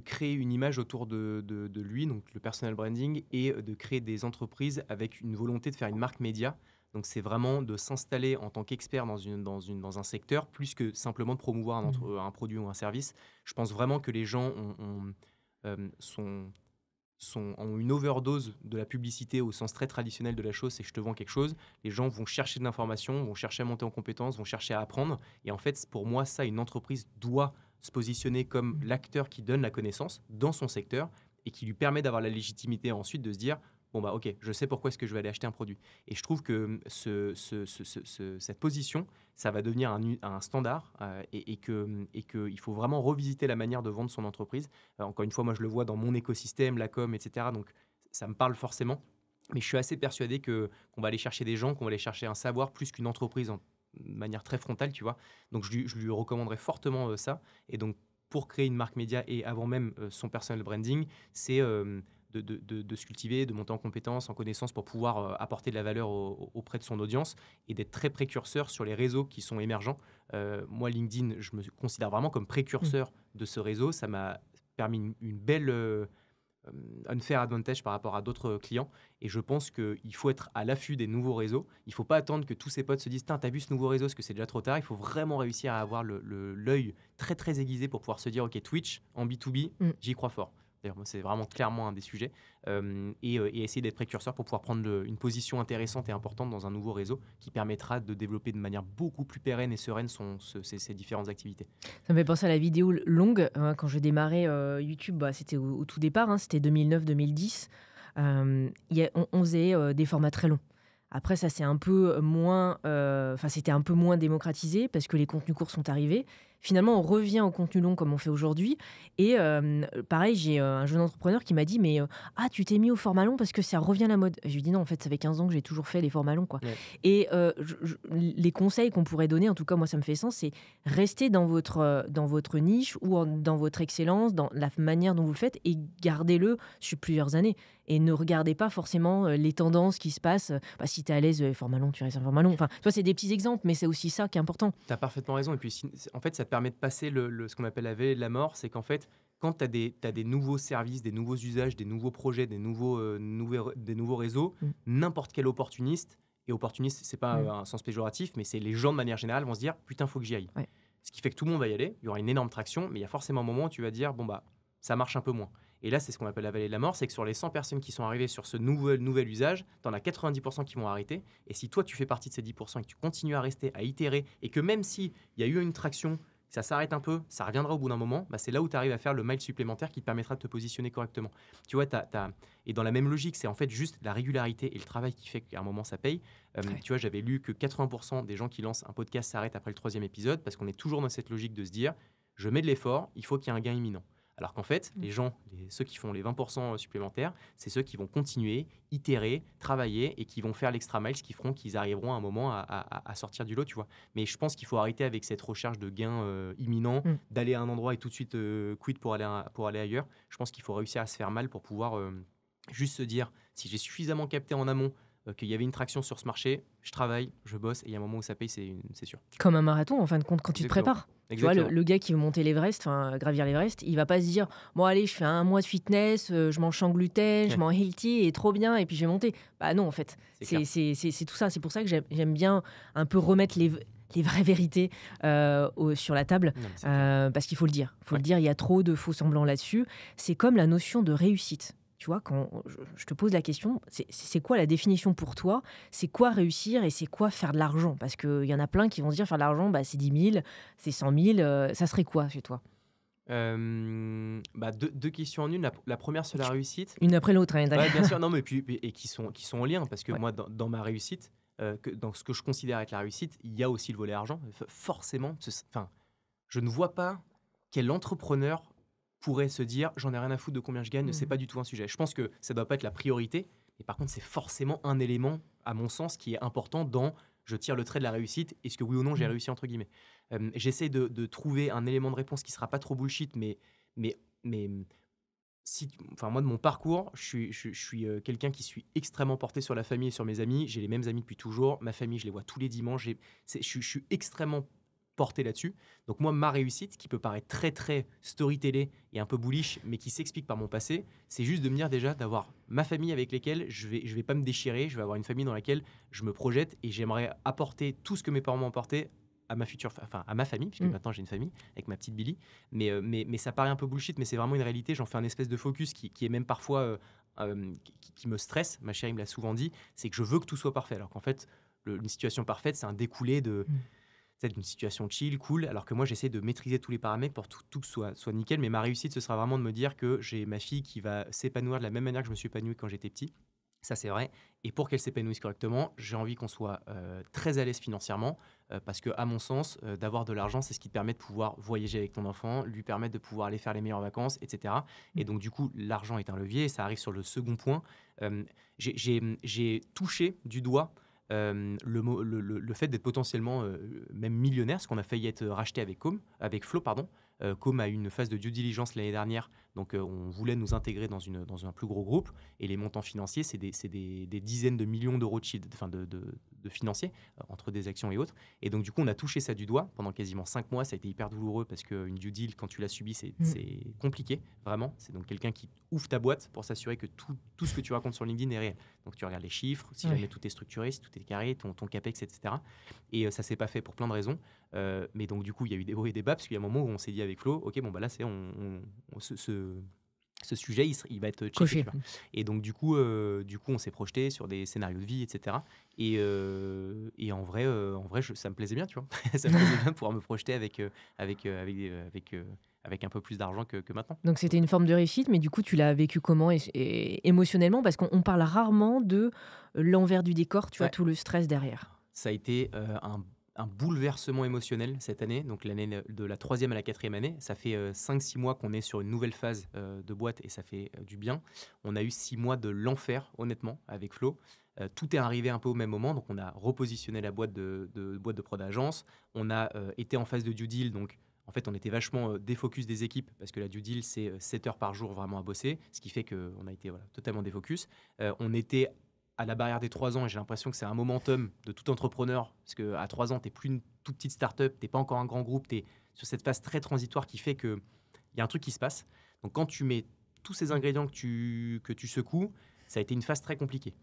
créer une image autour de lui, donc le personal branding, et de créer des entreprises avec une volonté de faire une marque média. Donc, c'est vraiment de s'installer en tant qu'expert dans un secteur, plus que simplement de promouvoir un produit ou un service. Je pense vraiment que les gens ont une overdose de la publicité au sens très traditionnel de la chose, c'est que je te vends quelque chose. Les gens vont chercher de l'information, vont chercher à monter en compétences, vont chercher à apprendre. Et en fait, pour moi, ça, une entreprise doit se positionner comme l'acteur qui donne la connaissance dans son secteur et qui lui permet d'avoir la légitimité ensuite de se dire bon bah ok, je sais pourquoi est-ce que je vais aller acheter un produit. Et je trouve que cette position, ça va devenir un standard et qu'il faut vraiment revisiter la manière de vendre son entreprise. Encore une fois, moi je le vois dans mon écosystème, la com, etc. Donc ça me parle forcément. Mais je suis assez persuadé qu'on va aller chercher des gens, qu'on va aller chercher un savoir plus qu'une entreprise de manière très frontale, tu vois. Donc je lui recommanderais fortement ça. Et donc pour créer une marque média et avant même son personal branding, c'est de se cultiver, de monter en compétences, en connaissances pour pouvoir apporter de la valeur auprès de son audience et d'être très précurseur sur les réseaux qui sont émergents. Moi, LinkedIn, je me considère vraiment comme précurseur de ce réseau. Ça m'a permis une belle unfair advantage par rapport à d'autres clients. Et je pense qu'il faut être à l'affût des nouveaux réseaux. Il ne faut pas attendre que tous ses potes se disent « T'as vu ce nouveau réseau ?» parce que c'est déjà trop tard. Il faut vraiment réussir à avoir l'œil très, très aiguisé pour pouvoir se dire « Ok, Twitch, en B2B, j'y crois fort. » D'ailleurs, c'est vraiment clairement un des sujets. Et essayer d'être précurseur pour pouvoir prendre une position intéressante et importante dans un nouveau réseau qui permettra de développer de manière beaucoup plus pérenne et sereine ces différentes activités. Ça me fait penser à la vidéo longue. Quand je démarrais YouTube, c'était au tout départ, c'était 2009-2010. On faisait des formats très longs. Après, ça, c'est un peu moins, c'était un peu moins démocratisé parce que les contenus courts sont arrivés. finalement, on revient au contenu long comme on fait aujourd'hui. Et pareil, j'ai un jeune entrepreneur qui m'a dit, mais tu t'es mis au format long parce que ça revient à la mode. Je lui dis non, en fait, ça fait 15 ans que j'ai toujours fait les formats longs, quoi. Ouais. Et les conseils qu'on pourrait donner, en tout cas, moi, ça me fait sens, c'est rester dans votre niche ou dans votre excellence, dans la manière dont vous le faites et gardez-le sur plusieurs années. Et ne regardez pas forcément les tendances qui se passent. Si tu es à l'aise, format long, tu restes un format long. Enfin, toi, c'est des petits exemples, mais c'est aussi ça qui est important. Tu as parfaitement raison. Et puis, en fait, ça te permet de passer ce qu'on appelle la vallée de la mort. C'est qu'en fait, quand tu as des nouveaux services, des nouveaux usages, des nouveaux projets, des nouveaux réseaux, n'importe quel opportuniste, et opportuniste, c'est pas un sens péjoratif, mais c'est les gens de manière générale vont se dire putain, faut que j'y aille. Ouais. Ce qui fait que tout le monde va y aller, il y aura une énorme traction, mais il y a forcément un moment où tu vas dire bon, bah, ça marche un peu moins. Et là, c'est ce qu'on appelle la vallée de la mort, c'est que sur les 100 personnes qui sont arrivées sur ce nouvel usage, tu en as 90% qui vont arrêter. Et si toi, tu fais partie de ces 10% et que tu continues à rester, à itérer, et que même s'il y a eu une traction, ça s'arrête un peu, ça reviendra au bout d'un moment, bah c'est là où tu arrives à faire le mile supplémentaire qui te permettra de te positionner correctement. Tu vois, et dans la même logique, c'est en fait juste la régularité et le travail qui fait qu'à un moment, ça paye. Tu vois, j'avais lu que 80% des gens qui lancent un podcast s'arrêtent après le 3e épisode parce qu'on est toujours dans cette logique de se dire, je mets de l'effort, il faut qu'il y ait un gain imminent. Alors qu'en fait, les gens, ceux qui font les 20% supplémentaires, c'est ceux qui vont continuer, itérer, travailler et qui vont faire l'extra mile, ce qui feront qu'ils arriveront à un moment à sortir du lot, tu vois. Mais je pense qu'il faut arrêter avec cette recherche de gains imminents, d'aller à un endroit et tout de suite quit pour aller ailleurs. Je pense qu'il faut réussir à se faire mal pour pouvoir juste se dire, si j'ai suffisamment capté en amont qu'il y avait une traction sur ce marché, je travaille, je bosse, et il y a un moment où ça paye, c'est sûr. Comme un marathon, en fin de compte, quand tu te prépares. Tu vois, le gars qui veut monter l'Everest, gravir l'Everest, il va pas se dire bon allez, je fais un mois de fitness, je mange sans gluten, je mange healthy et trop bien, et puis je vais monter. Bah non, en fait, c'est tout ça. C'est pour ça que j'aime bien un peu remettre les vraies vérités sur la table, parce qu'il faut le dire. Il y a trop de faux semblants là-dessus. C'est comme la notion de réussite. Tu vois, quand je te pose la question, c'est quoi la définition pour toi? C'est quoi réussir et c'est quoi faire de l'argent? Parce qu'il y en a plein qui vont se dire faire de l'argent, c'est 10 000, c'est 100 000. Ça serait quoi chez toi? Deux questions en une. La première, c'est la réussite. Une après l'autre. Hein, ouais, bien sûr, non, mais qui sont en lien. Parce que moi, dans ma réussite, dans ce que je considère être la réussite, il y a aussi le volet argent. Forcément, je ne vois pas quel entrepreneur pourrait se dire j'en ai rien à foutre de combien je gagne, c'est pas du tout un sujet. Je pense que ça doit pas être la priorité, mais par contre c'est forcément un élément, à mon sens, qui est important dans je tire le trait de la réussite, est-ce que oui ou non j'ai réussi entre guillemets. J'essaie de trouver un élément de réponse qui sera pas trop bullshit, mais moi de mon parcours, je suis quelqu'un qui suis extrêmement porté sur la famille et sur mes amis. J'ai les mêmes amis depuis toujours, ma famille je les vois tous les dimanches, je suis extrêmement porté là-dessus. Donc moi, ma réussite, qui peut paraître très très storytellée et un peu bullish, mais qui s'explique par mon passé, c'est juste de me dire déjà d'avoir ma famille avec lesquelles je vais pas me déchirer, je vais avoir une famille dans laquelle je me projette et j'aimerais apporter tout ce que mes parents m'ont apporté à ma famille, puisque maintenant j'ai une famille avec ma petite Billy. Mais ça paraît un peu bullshit, mais c'est vraiment une réalité. J'en fais un espèce de focus qui est même parfois qui me stresse. Ma chérie me l'a souvent dit, c'est que je veux que tout soit parfait, alors qu'en fait, une situation parfaite, c'est un découlé de d'une situation chill, cool, alors que moi j'essaie de maîtriser tous les paramètres pour tout que soit nickel. Mais ma réussite, ce sera vraiment de me dire que j'ai ma fille qui va s'épanouir de la même manière que je me suis épanoui quand j'étais petit. Ça, c'est vrai. Et pour qu'elle s'épanouisse correctement, j'ai envie qu'on soit très à l'aise financièrement, parce que, à mon sens, d'avoir de l'argent, c'est ce qui te permet de pouvoir voyager avec ton enfant, lui permettre de pouvoir aller faire les meilleures vacances, etc. Et donc, du coup, l'argent est un levier, et ça arrive sur le second point. J'ai touché du doigt le fait d'être potentiellement même millionnaire, ce qu'on a failli être racheté avec Flow, pardon. Com a eu une phase de due diligence l'année dernière, donc on voulait nous intégrer dans un plus gros groupe, et les montants financiers, c'est des dizaines de millions d'euros de financiers, entre des actions et autres. Et donc du coup, on a touché ça du doigt pendant quasiment 5 mois. Ça a été hyper douloureux parce qu'une due deal, quand tu l'as subie, c'est compliqué, vraiment. C'est donc quelqu'un qui ouvre ta boîte pour s'assurer que tout ce que tu racontes sur LinkedIn est réel. Donc tu regardes les chiffres, si jamais tout est structuré, si tout est carré, ton capex, etc. Et ça s'est pas fait pour plein de raisons. Mais donc du coup, il y a eu des hauts et des bas, parce qu'il y a un moment où on s'est dit avec Flo, ok, bon bah là c'est ce sujet, il va être checké. Et donc du coup, on s'est projeté sur des scénarios de vie, etc. Et en vrai, ça me plaisait bien, tu vois. Ça me plaisait bien de pouvoir me projeter avec un peu plus d'argent que maintenant. Donc c'était une forme de réussite, mais du coup tu l'as vécu comment et émotionnellement, parce qu'on parle rarement de l'envers du décor, tu vois, tout le stress derrière. Ça a été un bouleversement émotionnel cette année, donc l'année de la 3e à la 4e année. Ça fait 5-6 mois qu'on est sur une nouvelle phase de boîte et ça fait du bien. On a eu 6 mois de l'enfer, honnêtement, avec Flo. Tout est arrivé un peu au même moment, donc on a repositionné la boîte boîte de prod agence. On a été en phase de due deal, donc en fait on était vachement défocus des équipes parce que la due deal c'est 7 heures par jour vraiment à bosser, ce qui fait qu'on a été totalement défocus. On était à la barrière des 3 ans et j'ai l'impression que c'est un momentum de tout entrepreneur parce qu'à 3 ans, tu n'es plus une toute petite start-up, tu n'es pas encore un grand groupe, tu es sur cette phase très transitoire qui fait qu'il y a un truc qui se passe. Donc quand tu mets tous ces ingrédients que tu secoues, ça a été une phase très compliquée.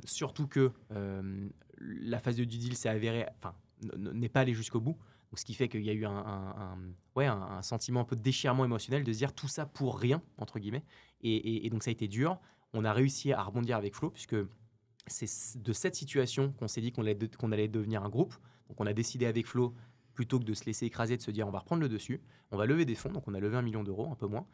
Surtout que la phase de due deal s'est avérée, n'est pas allée jusqu'au bout. Donc, ce qui fait qu'il y a eu un sentiment un peu de déchirement émotionnel de se dire tout ça pour rien, entre guillemets. Et donc ça a été dur. On a réussi à rebondir avec Flo, puisque c'est de cette situation qu'on s'est dit qu'on allait devenir un groupe. Donc on a décidé avec Flo, plutôt que de se laisser écraser, de se dire on va reprendre le dessus, on va lever des fonds, donc on a levé 1 million d'euros, un peu moins,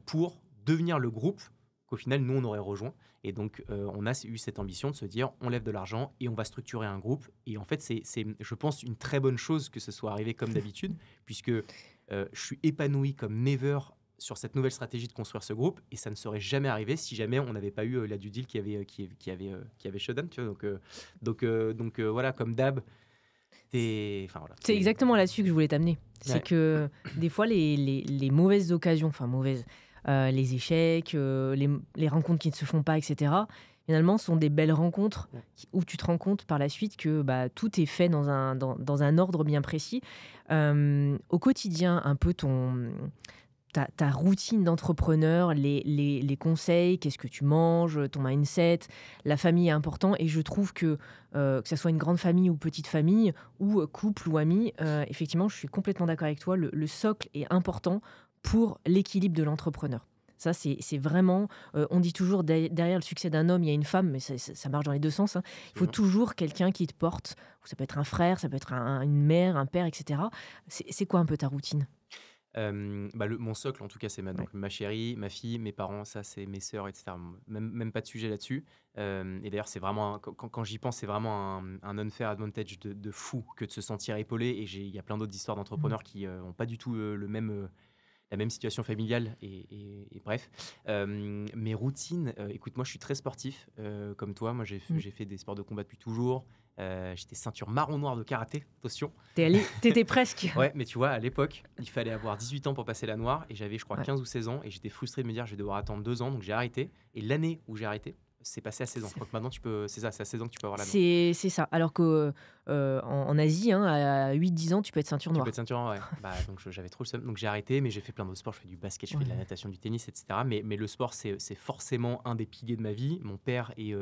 pour devenir le groupe qu'au final nous on aurait rejoint. Et donc on a eu cette ambition de se dire on lève de l'argent et on va structurer un groupe. Et en fait c'est je pense une très bonne chose que ce soit arrivé comme d'habitude, puisque je suis épanoui comme never sur cette nouvelle stratégie de construire ce groupe, et ça ne serait jamais arrivé si jamais on n'avait pas eu la due deal qui avait shutdown, tu vois. Donc voilà, comme d'hab, voilà, c'est exactement là-dessus que je voulais t'amener. C'est que des fois les mauvaises occasions, enfin mauvaises, les échecs, les rencontres qui ne se font pas, etc., finalement sont des belles rencontres où tu te rends compte par la suite que tout est fait dans un ordre bien précis. Au quotidien, un peu ta routine d'entrepreneur, les conseils, qu'est-ce que tu manges, ton mindset, la famille est important. Et je trouve que ça soit une grande famille ou petite famille, ou couple ou amis, effectivement, je suis complètement d'accord avec toi, le socle est important pour l'équilibre de l'entrepreneur. Ça, c'est vraiment... on dit toujours, derrière le succès d'un homme, il y a une femme, mais ça marche dans les deux sens. Il faut toujours quelqu'un qui te porte. Ça peut être un frère, ça peut être une mère, un père, etc. C'est quoi un peu ta routine ? Mon socle, en tout cas, c'est donc ma chérie, ma fille, mes parents, ça, c'est mes sœurs, etc. Même pas de sujet là-dessus. Et d'ailleurs, c'est vraiment, quand j'y pense, c'est vraiment un unfair advantage de fou que de se sentir épaulé. Et il y a plein d'autres histoires d'entrepreneurs qui n'ont pas du tout la même situation familiale. Et bref. Mes routines, écoute, moi, je suis très sportif, comme toi. Moi, j'ai fait des sports de combat depuis toujours. J'étais ceinture marron-noir de karaté, attention. T'étais presque. Ouais, mais tu vois, à l'époque, il fallait avoir 18 ans pour passer la noire, et j'avais, je crois, 15 ou 16 ans, et j'étais frustré de me dire, je vais devoir attendre 2 ans, donc j'ai arrêté. Et l'année où j'ai arrêté, c'est passé à 16 ans. Je crois que maintenant, c'est à 16 ans que tu peux avoir la noire. C'est ça. Alors qu'en en Asie, à 8-10 ans, tu peux être ceinture noire. Tu peux être ceinture noire, ouais. Donc j'avais trop le seum, donc j'ai arrêté, mais j'ai fait plein d'autres sports. Je fais du basket, je fais de la natation, du tennis, etc. Mais le sport, c'est forcément un des piliers de ma vie. Mon père est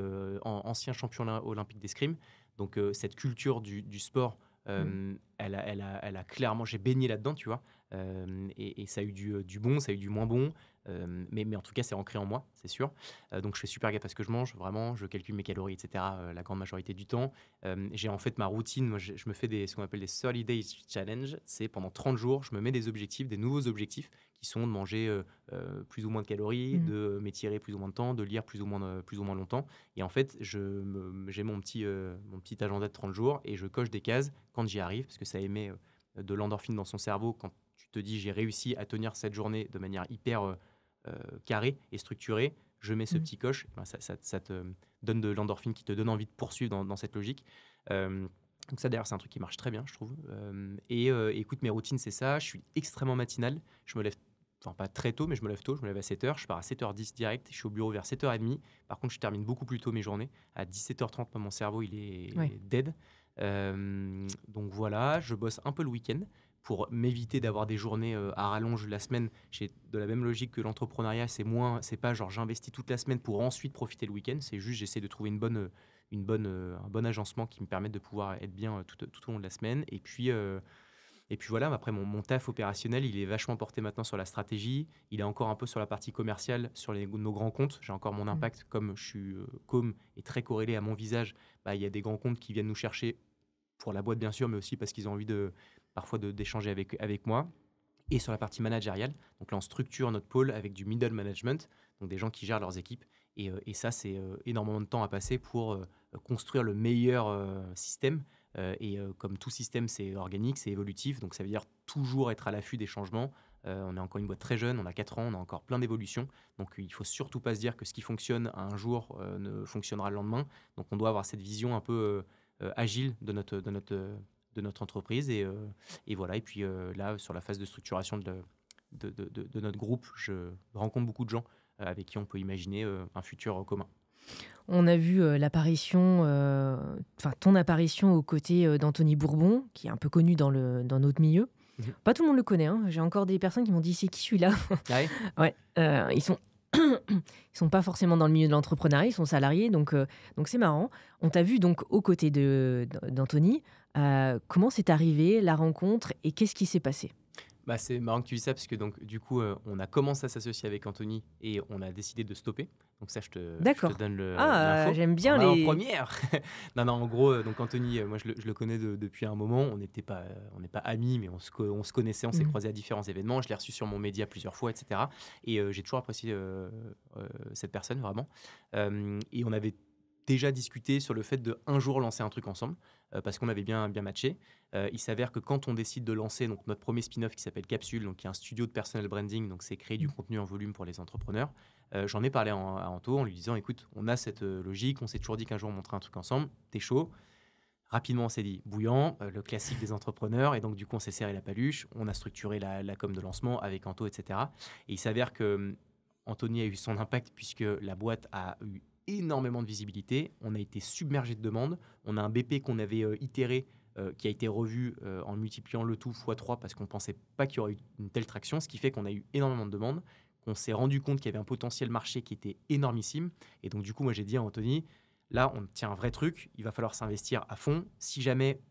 ancien champion olympique d'escrime. Donc cette culture du sport, elle a clairement, j'ai baigné là-dedans, tu vois. Et ça a eu du bon, ça a eu du moins bon. Mais en tout cas, c'est ancré en moi, c'est sûr. Donc je fais super gaffe à ce que je mange, vraiment. Je calcule mes calories, etc. La grande majorité du temps. J'ai en fait ma routine. Moi, je me fais ce qu'on appelle des 30 Days Challenge. C'est pendant 30 jours, je me mets des objectifs, des nouveaux objectifs qui sont de manger plus ou moins de calories, de m'étirer plus ou moins de temps, de lire plus ou moins longtemps. Et en fait, j'ai mon petit agenda de 30 jours et je coche des cases quand j'y arrive, parce que ça émet de l'endorphine dans son cerveau quand tu te dis j'ai réussi à tenir cette journée de manière hyper carrée et structurée. Je mets ce petit coche, ça te donne de l'endorphine qui te donne envie de poursuivre dans cette logique. Donc ça, d'ailleurs, c'est un truc qui marche très bien, je trouve. Écoute, mes routines, c'est ça. Je suis extrêmement matinal. Je me lève, enfin pas très tôt, mais je me lève tôt. Je me lève à 7h. Je pars à 7h10 direct. Je suis au bureau vers 7h30. Par contre, je termine beaucoup plus tôt mes journées. À 17h30, mon cerveau, il est dead. Donc voilà, je bosse un peu le week-end pour m'éviter d'avoir des journées à rallonge la semaine. J'ai de la même logique que l'entrepreneuriat, c'est pas genre j'investis toute la semaine pour ensuite profiter le week-end. C'est juste j'essaie de trouver un bon agencement qui me permette de pouvoir être bien tout au long de la semaine. Et puis voilà, après mon taf opérationnel, il est vachement porté maintenant sur la stratégie. Il est encore un peu sur la partie commerciale, sur nos grands comptes. J'ai encore mon impact, comme je suis com est très corrélé à mon visage. Il y a des grands comptes qui viennent nous chercher pour la boîte bien sûr, mais aussi parce qu'ils ont envie parfois d'échanger avec moi. Et sur la partie managériale, donc là on structure notre pôle avec du middle management, donc des gens qui gèrent leurs équipes. Et ça, c'est énormément de temps à passer pour construire le meilleur système Comme tout système, c'est organique, c'est évolutif, donc ça veut dire toujours être à l'affût des changements. On est encore une boîte très jeune, on a 4 ans, on a encore plein d'évolutions. Donc il ne faut surtout pas se dire que ce qui fonctionne un jour ne fonctionnera le lendemain. Donc on doit avoir cette vision un peu agile de notre entreprise. Et voilà. Et puis là, sur la phase de structuration de notre groupe, je rencontre beaucoup de gens avec qui on peut imaginer un futur commun. On a vu ton apparition aux côtés d'Anthony Bourbon, qui est un peu connu dans notre milieu. Mhm. Pas tout le monde le connaît, hein. J'ai encore des personnes qui m'ont dit c'est qui celui-là. Ah ouais. Ouais, ils sont pas forcément dans le milieu de l'entrepreneuriat, ils sont salariés, donc c'est marrant. On t'a vu donc aux côtés d'Anthony. Comment c'est arrivé la rencontre et qu'est-ce qui s'est passé? Bah, c'est marrant que tu dis ça parce que donc, du coup, on a commencé à s'associer avec Anthony et on a décidé de stopper. Donc ça, je te D'accord. donne Ah, l'info j'aime bien en les. première. Non, non, en gros, donc Anthony, moi, je le connais depuis un moment. On n'est pas amis, mais on se connaissait, on s'est Mhm. croisés à différents événements. Je l'ai reçu sur mon média plusieurs fois, etc. Et j'ai toujours apprécié cette personne, vraiment. Et on avait déjà discuté sur le fait de un jour lancer un truc ensemble parce qu'on avait bien matché. Il s'avère que quand on décide de lancer donc, notre premier spin-off qui s'appelle Capsule, donc qui est un studio de personal branding, donc c'est créer du contenu en volume pour les entrepreneurs, j'en ai parlé à Anto en lui disant écoute, on a cette logique, on s'est toujours dit qu'un jour on montrait un truc ensemble, t'es chaud. Rapidement, on s'est dit bouillant, le classique des entrepreneurs, et donc du coup on s'est serré la paluche, on a structuré la com de lancement avec Anto, etc. Et il s'avère que Anthony a eu son impact puisque la boîte a eu énormément de visibilité, on a été submergé de demandes, on a un BP qu'on avait itéré qui a été revu en multipliant le tout x3 parce qu'on ne pensait pas qu'il y aurait eu une telle traction, ce qui fait qu'on a eu énormément de demandes, qu'on s'est rendu compte qu'il y avait un potentiel marché qui était énormissime. Et donc du coup, moi j'ai dit à Anthony, là on tient un vrai truc, il va falloir s'investir à fond. Si jamais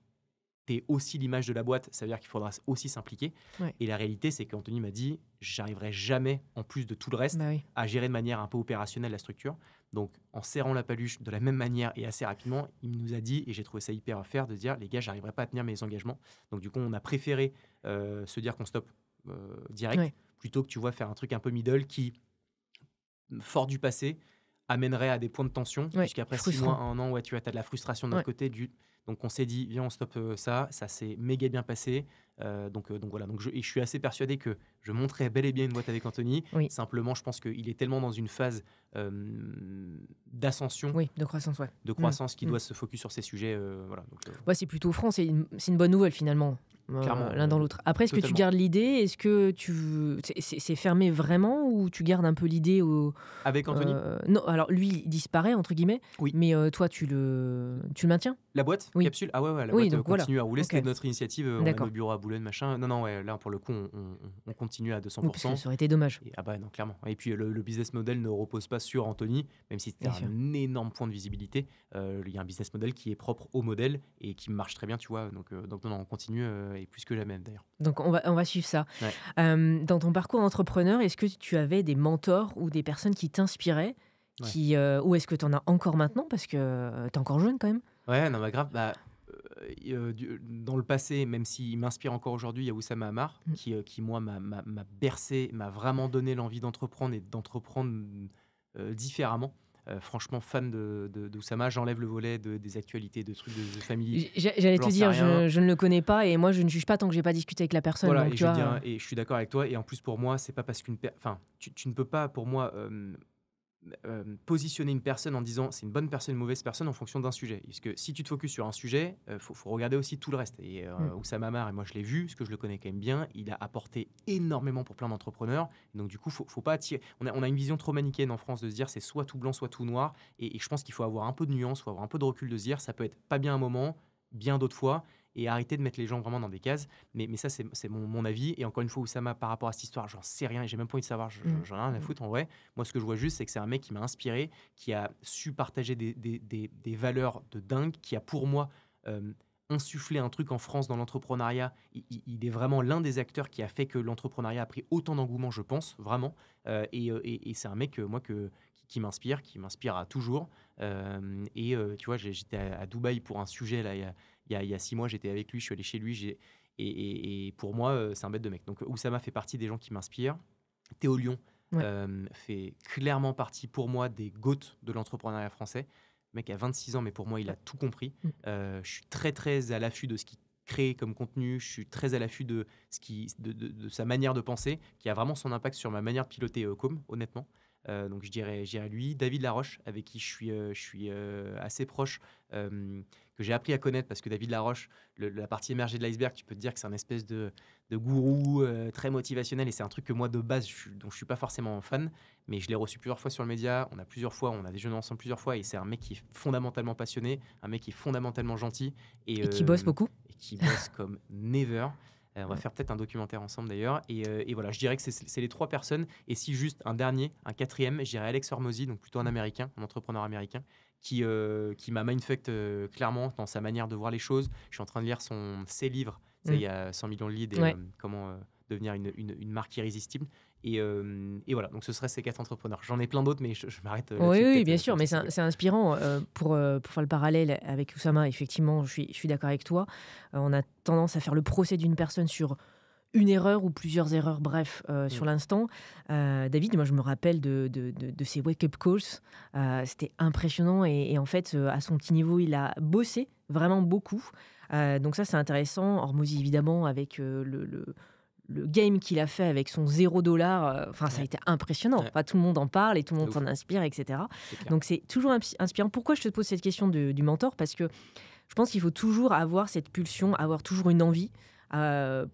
tu es aussi l'image de la boîte, ça veut dire qu'il faudra aussi s'impliquer. Ouais. Et la réalité, c'est qu'Anthony m'a dit, j'arriverai jamais, en plus de tout le reste, Bah oui. à gérer de manière un peu opérationnelle la structure. Donc, en serrant la paluche de la même manière et assez rapidement, il nous a dit, et j'ai trouvé ça hyper fair, de dire, les gars, j'arriverai pas à tenir mes engagements. Donc, du coup, on a préféré se dire qu'on stoppe direct, Ouais. plutôt que, tu vois, faire un truc un peu middle qui, fort du passé, amènerait à des points de tension, Ouais, puisqu'après 6 frustrant. mois, 1 an, ouais, tu as de la frustration de notre Ouais. côté. Donc on s'est dit, viens, on stoppe ça s'est méga bien passé. Donc voilà, et je suis assez persuadé que je monterai bel et bien une boîte avec Anthony. Oui. Simplement, je pense qu'il est tellement dans une phase d'ascension, Oui, de croissance, ouais. de croissance, qu'il doit se focus sur ces sujets. Voilà, Ouais, c'est plutôt franc, c'est une bonne nouvelle finalement. Clairement, L'un dans l'autre. Après, est-ce que tu totalement. gardes l'idée? Est-ce que c'est fermé vraiment ou tu gardes un peu l'idée Avec Anthony, Non, alors lui, il disparaît, entre guillemets, Oui. mais toi, tu le maintiens? la boîte, Oui. Capsule, ah ouais, la Oui, boîte donc voilà. continue à rouler. Ok. C'était notre initiative. On a D'accord. nos bureaux à Boulogne, machin. Non, ouais, là, pour le coup, on continue à Oui, parce 200%. que ça aurait été dommage. Ah bah non, clairement. Et puis le business model ne repose pas sur Anthony, même si c'était Bien sûr. un énorme point de visibilité. Il y a un business model qui est propre au modèle et qui marche très bien, tu vois. Donc non, on continue et plus que jamais d'ailleurs. Donc on va suivre ça. Ouais. Dans ton parcours d'entrepreneur, est-ce que tu avais des mentors ou des personnes qui t'inspiraient ou est-ce que tu en as encore maintenant parce que tu es encore jeune quand même? Ouais, non, bah grave. Dans le passé, même s'il m'inspire encore aujourd'hui, il y a Oussama Hamar, qui moi, m'a bercé, m'a vraiment donné l'envie d'entreprendre et d'entreprendre différemment. Franchement, fan d'Oussama, j'enlève le volet des actualités, de trucs de famille. J'allais te J'en sais dire, rien. je ne le connais pas et moi je ne juge pas tant que j'ai pas discuté avec la personne. Voilà, Donc, et tu vois, et je suis d'accord avec toi. Et en plus, pour moi, c'est pas parce enfin, tu ne peux pas, pour moi, positionner une personne en disant c'est une bonne personne, une mauvaise personne en fonction d'un sujet. Parce que si tu te focuses sur un sujet, faut regarder aussi tout le reste. Et Oussama Hamar, et moi je l'ai vu, parce que je le connais quand même bien, il a apporté énormément pour plein d'entrepreneurs. Donc du coup, faut pas attirer. On a une vision trop manichéenne en France de se dire c'est soit tout blanc, soit tout noir. Et je pense qu'il faut avoir un peu de nuance, faut avoir un peu de recul de se dire ça peut être pas bien un moment, bien d'autres fois. Et arrêter de mettre les gens vraiment dans des cases. Mais ça, c'est mon avis. Et encore une fois, Oussama, par rapport à cette histoire, j'en sais rien. Et j'ai même pas envie de savoir. J'en ai rien à foutre en vrai. Moi, ce que je vois juste, c'est que c'est un mec qui m'a inspiré, qui a su partager des valeurs de dingue, qui a pour moi insufflé un truc en France dans l'entrepreneuriat. Il est vraiment l'un des acteurs qui a fait que l'entrepreneuriat a pris autant d'engouement, je pense, vraiment. Et c'est un mec, moi, qui m'inspire à toujours. Tu vois, j'étais à Dubaï pour un sujet là, il y a 6 mois, j'étais avec lui, je suis allé chez lui. Et pour moi, c'est un bête de mec. Donc Oussama fait partie des gens qui m'inspirent. Théo Lyon fait clairement partie pour moi des GOAT de l'entrepreneuriat français. Le mec a 26 ans, mais pour moi, il a tout compris. Mm. Je suis très, très à l'affût de ce qu'il crée comme contenu. Je suis très à l'affût de, de sa manière de penser, qui a vraiment son impact sur ma manière de piloter Com, honnêtement. Donc je dirais lui. David Laroche, avec qui je suis assez proche, que j'ai appris à connaître, parce que David Laroche, la partie émergée de l'iceberg, tu peux te dire que c'est un espèce de gourou très motivationnel, et c'est un truc que moi de base, dont je suis pas forcément fan, mais je l'ai reçu plusieurs fois sur le média, on a déjeuné ensemble plusieurs fois, et c'est un mec qui est fondamentalement passionné, un mec qui est fondamentalement gentil, Et qui bosse beaucoup. et qui bosse comme never. On va faire peut-être un documentaire ensemble d'ailleurs. Et voilà, je dirais que c'est les 3 personnes. Et si juste un dernier, un 4e, je dirais Alex Hormozy, donc plutôt un américain, un entrepreneur américain, qui m'a mindfucked clairement dans sa manière de voir les choses. Je suis en train de lire ses livres. Il y a 100 millions de leads et comment devenir une marque irrésistible. Et voilà, donc ce seraient ces 4 entrepreneurs. J'en ai plein d'autres, mais je m'arrête là-dessus. Oui, bien sûr, mais c'est inspirant. Pour faire le parallèle avec Oussama, effectivement, je suis d'accord avec toi. On a tendance à faire le procès d'une personne sur une erreur ou plusieurs erreurs, bref, sur l'instant. David, moi, je me rappelle de ses wake-up calls. C'était impressionnant et en fait, à son petit niveau, il a bossé vraiment beaucoup. Donc ça, c'est intéressant. Hormozy, évidemment, avec le game qu'il a fait avec son $0, ça a été impressionnant. Ouais. Tout le monde en parle et tout le monde s'en inspire, etc. Donc c'est toujours inspirant. Pourquoi je te pose cette question du mentor? Parce que je pense qu'il faut toujours avoir cette pulsion, avoir toujours une envie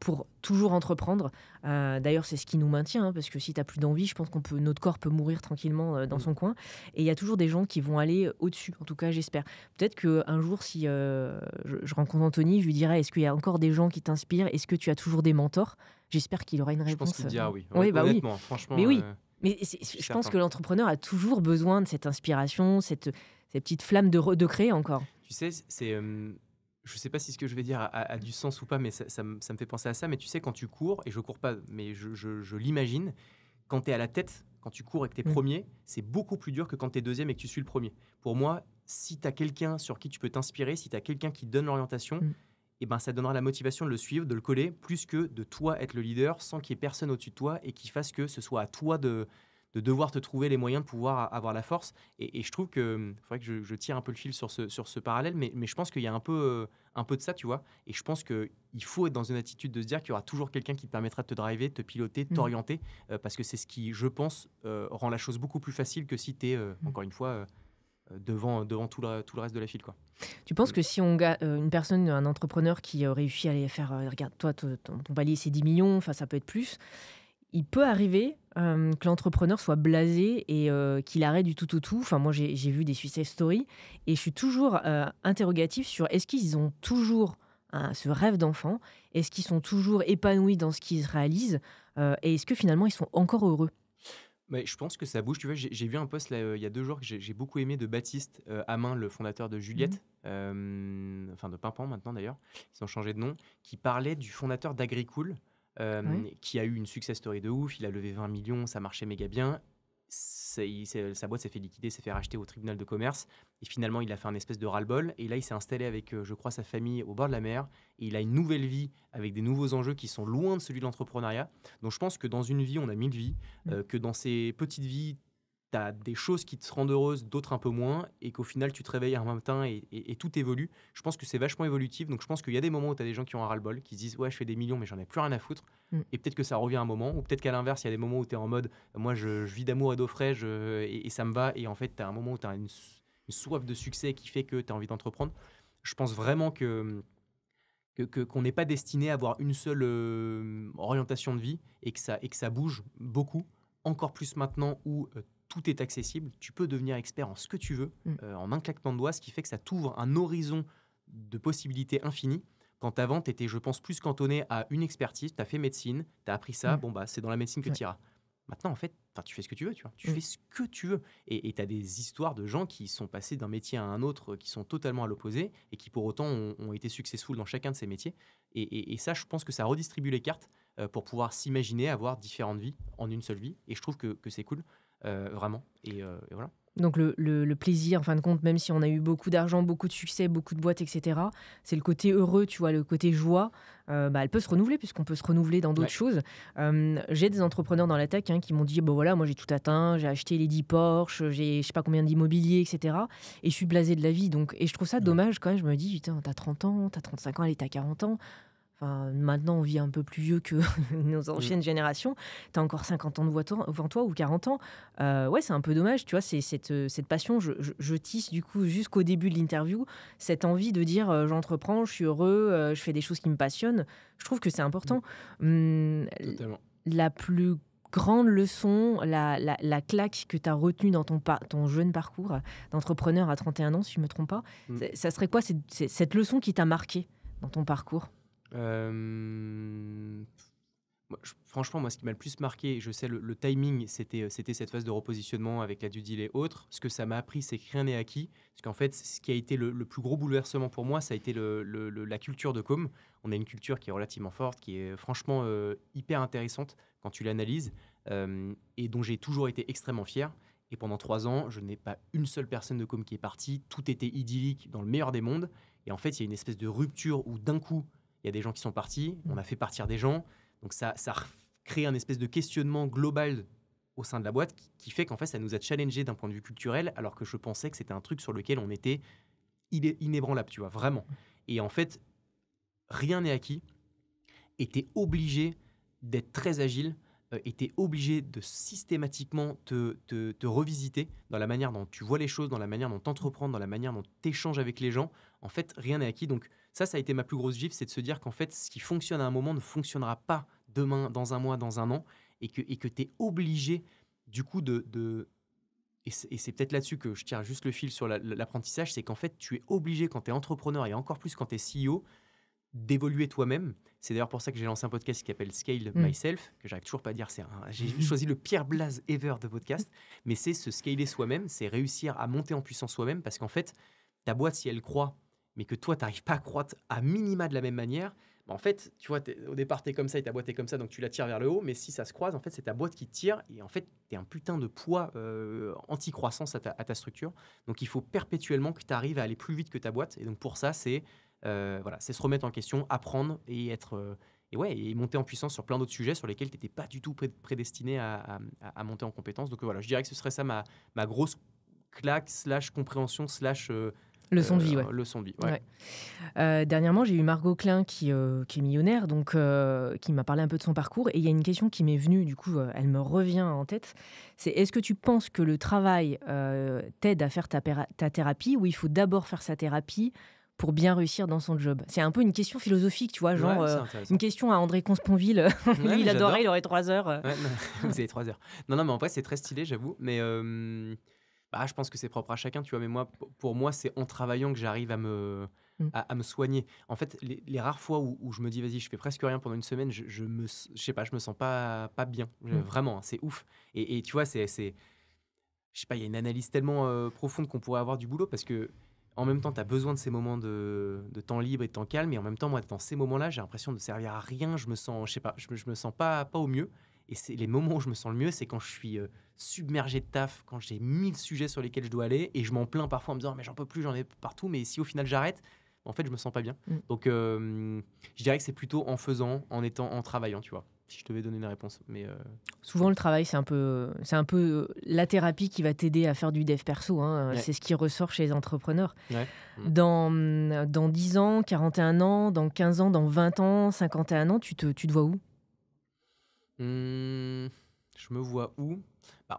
pour toujours entreprendre. D'ailleurs, c'est ce qui nous maintient, parce que si tu n'as plus d'envie, je pense notre corps peut mourir tranquillement dans son coin. Et il y a toujours des gens qui vont aller au-dessus, en tout cas, j'espère. Peut-être qu'un jour, si je rencontre Anthony, je lui dirai, est-ce qu'il y a encore des gens qui t'inspirent? Est-ce que tu as toujours des mentors? J'espère qu'il aura une réponse. Je pense qu'il dira oui. Oui, honnêtement, oui. franchement. Mais oui. Mais je pense que l'entrepreneur a toujours besoin de cette inspiration, cette petite flamme de créer encore. Tu sais, je sais pas si ce que je vais dire a du sens ou pas, mais ça me fait penser à ça. Mais tu sais, quand tu cours, et je cours pas, mais je l'imagine, quand tu es à la tête, quand tu cours et que tu es premier, c'est beaucoup plus dur que quand tu es deuxième et que tu suis le premier. Pour moi, si tu as quelqu'un sur qui tu peux t'inspirer, si tu as quelqu'un qui te donne l'orientation, ça donnera la motivation de le suivre, de le coller, plus que de toi être le leader sans qu'il y ait personne au-dessus de toi et qui fasse que ce soit à toi de devoir te trouver les moyens de pouvoir avoir la force. Et je trouve que faudrait que je tire un peu le fil sur ce parallèle, mais je pense qu'il y a un peu de ça, tu vois. Et je pense qu'il faut être dans une attitude de se dire qu'il y aura toujours quelqu'un qui te permettra de te driver, de te piloter, de t'orienter, parce que c'est ce qui, je pense, rend la chose beaucoup plus facile que si tu es, encore une fois, devant tout le reste de la file, quoi. Tu penses que si une personne, un entrepreneur qui réussit à aller faire, regarde, toi, ton palier, c'est 10 millions, ça peut être plus, il peut arriver que l'entrepreneur soit blasé et qu'il arrête du tout au tout. Moi, j'ai vu des success stories et je suis toujours interrogative sur est-ce qu'ils ont toujours ce rêve d'enfant? Est-ce qu'ils sont toujours épanouis dans ce qu'ils réalisent? Et est-ce que finalement, ils sont encore heureux? Mais je pense que ça bouge. Tu vois, j'ai vu un post là, il y a 2 jours que j'ai beaucoup aimé, de Baptiste Amin, le fondateur de Juliette, de Pimpan maintenant d'ailleurs, ils ont changé de nom, qui parlait du fondateur d'Agricool, qui a eu une success story de ouf. Il a levé 20 millions, ça marchait méga bien. Sa boîte s'est fait liquider, s'est fait racheter au tribunal de commerce. Et finalement, il a fait un espèce de ras-le-bol. Et là, il s'est installé avec, je crois, sa famille au bord de la mer. Et il a une nouvelle vie avec des nouveaux enjeux qui sont loin de celui de l'entrepreneuriat. Donc, je pense que dans une vie, on a 1000 vies. Que dans ces petites vies, tu as des choses qui te rendent heureuse, d'autres un peu moins, et qu'au final, tu te réveilles un matin et tout évolue. Je pense que c'est vachement évolutif. Donc, je pense qu'il y a des moments où tu as des gens qui ont un ras-le-bol, qui se disent « Ouais, je fais des millions, mais j'en ai plus rien à foutre. » Et peut-être que ça revient un moment, ou peut-être qu'à l'inverse, il y a des moments où tu es en mode « Moi, je vis d'amour et d'eau fraîche et ça me va. » Et en fait, tu as un moment où tu as une soif de succès qui fait que tu as envie d'entreprendre. Je pense vraiment qu'on n'est pas destiné à avoir une seule orientation de vie et que ça bouge beaucoup, encore plus maintenant où tout est accessible. Tu peux devenir expert en ce que tu veux, en un claquement de doigts, ce qui fait que ça t'ouvre un horizon de possibilités infinies. Quand avant, tu étais, je pense, plus cantonné à une expertise, tu as fait médecine, tu as appris ça, c'est dans la médecine que tu iras. Maintenant, en fait, tu fais ce que tu veux, tu vois. Tu fais ce que tu veux. Et tu as des histoires de gens qui sont passés d'un métier à un autre, qui sont totalement à l'opposé, et qui pour autant ont été successful dans chacun de ces métiers. Et ça, je pense que ça redistribue les cartes pour pouvoir s'imaginer avoir différentes vies en une seule vie. Et je trouve que c'est cool, vraiment. Et voilà. Donc le plaisir, en fin de compte, même si on a eu beaucoup d'argent, beaucoup de succès, beaucoup de boîtes, etc., c'est le côté heureux, tu vois, le côté joie. Elle peut se renouveler puisqu'on peut se renouveler dans d'autres Ouais. choses. J'ai des entrepreneurs dans la tech qui m'ont dit, bon voilà, moi j'ai tout atteint, j'ai acheté les 10 Porsche, j'ai je sais pas combien d'immobilier, etc. Et je suis blasé de la vie. Donc, et je trouve ça dommage quand même. Je me dis, putain, t'as 30 ans, t'as 35 ans, allez, t'as 40 ans. Enfin, maintenant, on vit un peu plus vieux que nos anciennes générations. Tu as encore 50 ans devant toi ou 40 ans. Ouais, c'est un peu dommage, tu vois, c'est cette passion. Je tisse du coup jusqu'au début de l'interview cette envie de dire j'entreprends, je suis heureux, je fais des choses qui me passionnent. Je trouve que c'est important. Totalement. La plus grande leçon, la claque que tu as retenue dans ton jeune parcours d'entrepreneur à 31 ans, si je ne me trompe pas, ça serait quoi cette leçon qui t'a marqué dans ton parcours? Franchement, moi, ce qui m'a le plus marqué, je sais, le timing, c'était cette phase de repositionnement avec la due deal et autres. Ce que ça m'a appris, c'est que rien n'est acquis. Parce qu'en fait, ce qui a été le plus gros bouleversement pour moi, ça a été la culture de com. On a une culture qui est relativement forte, qui est franchement hyper intéressante quand tu l'analyses, et dont j'ai toujours été extrêmement fier. Et pendant 3 ans, je n'ai pas une seule personne de com qui est partie. Tout était idyllique dans le meilleur des mondes. Et en fait, il y a une espèce de rupture où d'un coup, il y a des gens qui sont partis, on a fait partir des gens. Donc ça crée un espèce de questionnement global au sein de la boîte qui fait qu'en fait, ça nous a challengé d'un point de vue culturel, alors que je pensais que c'était un truc sur lequel on était inébranlable, tu vois, vraiment. Et en fait, rien n'est acquis. Et tu es obligé d'être très agile, et tu es obligé de systématiquement te revisiter dans la manière dont tu vois les choses, dans la manière dont tu entreprends, dans la manière dont tu échanges avec les gens. En fait, rien n'est acquis. Donc ça a été ma plus grosse gifle, c'est de se dire qu'en fait, ce qui fonctionne à un moment ne fonctionnera pas demain, dans un mois, dans un an, et que tu es obligé, du coup, et c'est peut-être là-dessus que je tire juste le fil sur l'apprentissage, c'est qu'en fait, tu es obligé, quand tu es entrepreneur, et encore plus quand tu es CEO, d'évoluer toi-même. C'est d'ailleurs pour ça que j'ai lancé un podcast qui s'appelle Scale Myself, que j'arrive toujours pas à dire. J'ai choisi le pire blaze ever de podcast, mais c'est se scaler soi-même, c'est réussir à monter en puissance soi-même, parce qu'en fait, ta boîte, si elle croît, mais que toi, tu n'arrives pas à croître à minima de la même manière, en fait, tu vois, au départ, tu es comme ça et ta boîte est comme ça, donc tu la tires vers le haut, mais si ça se croise, en fait, c'est ta boîte qui tire, et en fait, tu es un putain de poids anti-croissance à ta structure. Donc, il faut perpétuellement que tu arrives à aller plus vite que ta boîte, et donc pour ça, c'est se remettre en question, apprendre et être et monter en puissance sur plein d'autres sujets sur lesquels tu n'étais pas du tout prédestiné à monter en compétence. Donc voilà, je dirais que ce serait ça ma grosse claque / compréhension / leçon de vie, ouais. leçon de vie. Ouais. Dernièrement, j'ai eu Margot Klein qui est millionnaire, donc qui m'a parlé un peu de son parcours. Et il y a une question qui m'est venue, du coup, elle me revient en tête. C'est est-ce que tu penses que le travail t'aide à faire ta thérapie, ou il faut d'abord faire sa thérapie pour bien réussir dans son job? C'est un peu une question philosophique, tu vois, genre une question à André Consponville. Lui, il adorait, il aurait 3 heures. Ouais, non, vous avez 3 heures. Non, mais en vrai, c'est très stylé, j'avoue. Mais je pense que c'est propre à chacun, tu vois. Mais moi, pour moi, c'est en travaillant que j'arrive à me soigner. En fait, les rares fois où je me dis, vas-y, je fais presque rien pendant une semaine, je sais pas, je me sens pas bien. Vraiment, c'est ouf. Et tu vois, je sais pas, il y a une analyse tellement profonde qu'on pourrait avoir du boulot, parce que en même temps, tu as besoin de ces moments de temps libre et de temps calme. Et en même temps, moi, dans ces moments-là, j'ai l'impression de servir à rien. Je me sens, je sais pas, je me sens pas au mieux. Et c'est les moments où je me sens le mieux, c'est quand je suis submergé de taf, quand j'ai 1000 sujets sur lesquels je dois aller. Et je m'en plains parfois en me disant, mais j'en peux plus, j'en ai partout. Mais si au final j'arrête, en fait, je me sens pas bien. Donc, je dirais que c'est plutôt en faisant, en travaillant, tu vois. Si je devais donner une réponse. Mais souvent, le travail, c'est un peu la thérapie qui va t'aider à faire du dev perso. Hein. Ouais. C'est ce qui ressort chez les entrepreneurs. Ouais. Dans 10 ans, 41 ans, dans 15 ans, dans 20 ans, 51 ans, tu te vois où ? Je me vois où ?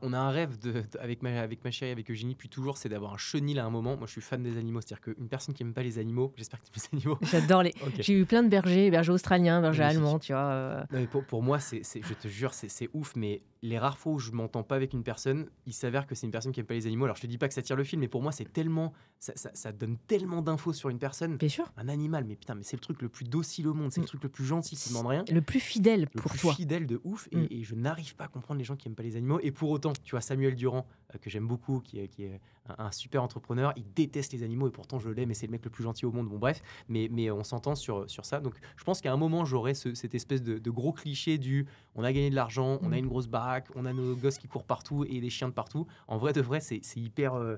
On a un rêve avec ma chérie, avec Eugénie, depuis toujours, c'est d'avoir un chenil à un moment. Moi, je suis fan des animaux, c'est-à-dire qu'une personne qui n'aime pas les animaux, j'espère que tu aimes les animaux. J'adore les. Okay. J'ai eu plein de bergers australiens, bergers allemands, tu vois. Non, mais pour moi, je te jure, c'est ouf, mais les rares fois où je m'entends pas avec une personne, il s'avère que c'est une personne qui aime pas les animaux. Alors, je te dis pas que ça tire le fil, mais pour moi, c'est tellement, ça donne tellement d'infos sur une personne. Bien sûr. Un animal, mais putain, mais c'est le truc le plus docile au monde, c'est le truc le plus gentil qui ne demande rien. Le plus fidèle pour toi. Le plus fidèle de ouf, et je n'arrive pas à comprendre les gens qui aiment pas les animaux. Et pour autant, tu vois, Samuel Durand, que j'aime beaucoup, qui est un super entrepreneur, il déteste les animaux et pourtant je l'aime et c'est le mec le plus gentil au monde. Bon, bref, mais on s'entend sur ça. Donc, je pense qu'à un moment, j'aurai cette espèce de gros cliché du on a gagné de l'argent, on a une grosse baraque, on a nos gosses qui courent partout et des chiens de partout. En vrai, de vrai, c'est hyper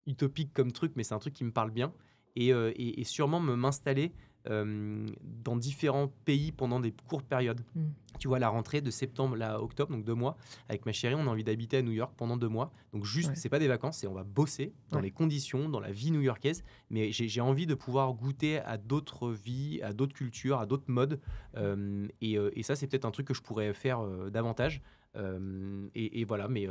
utopique comme truc, mais c'est un truc qui me parle bien. Et sûrement m'installer dans différents pays pendant des courtes périodes. Tu vois, la rentrée de septembre à octobre, donc 2 mois, avec ma chérie, on a envie d'habiter à New York pendant 2 mois. Donc juste, c'est pas des vacances, c'est on va bosser dans les conditions, dans la vie new-yorkaise. Mais j'ai envie de pouvoir goûter à d'autres vies, à d'autres cultures, à d'autres modes. Et ça, c'est peut-être un truc que je pourrais faire davantage. Et voilà, mais...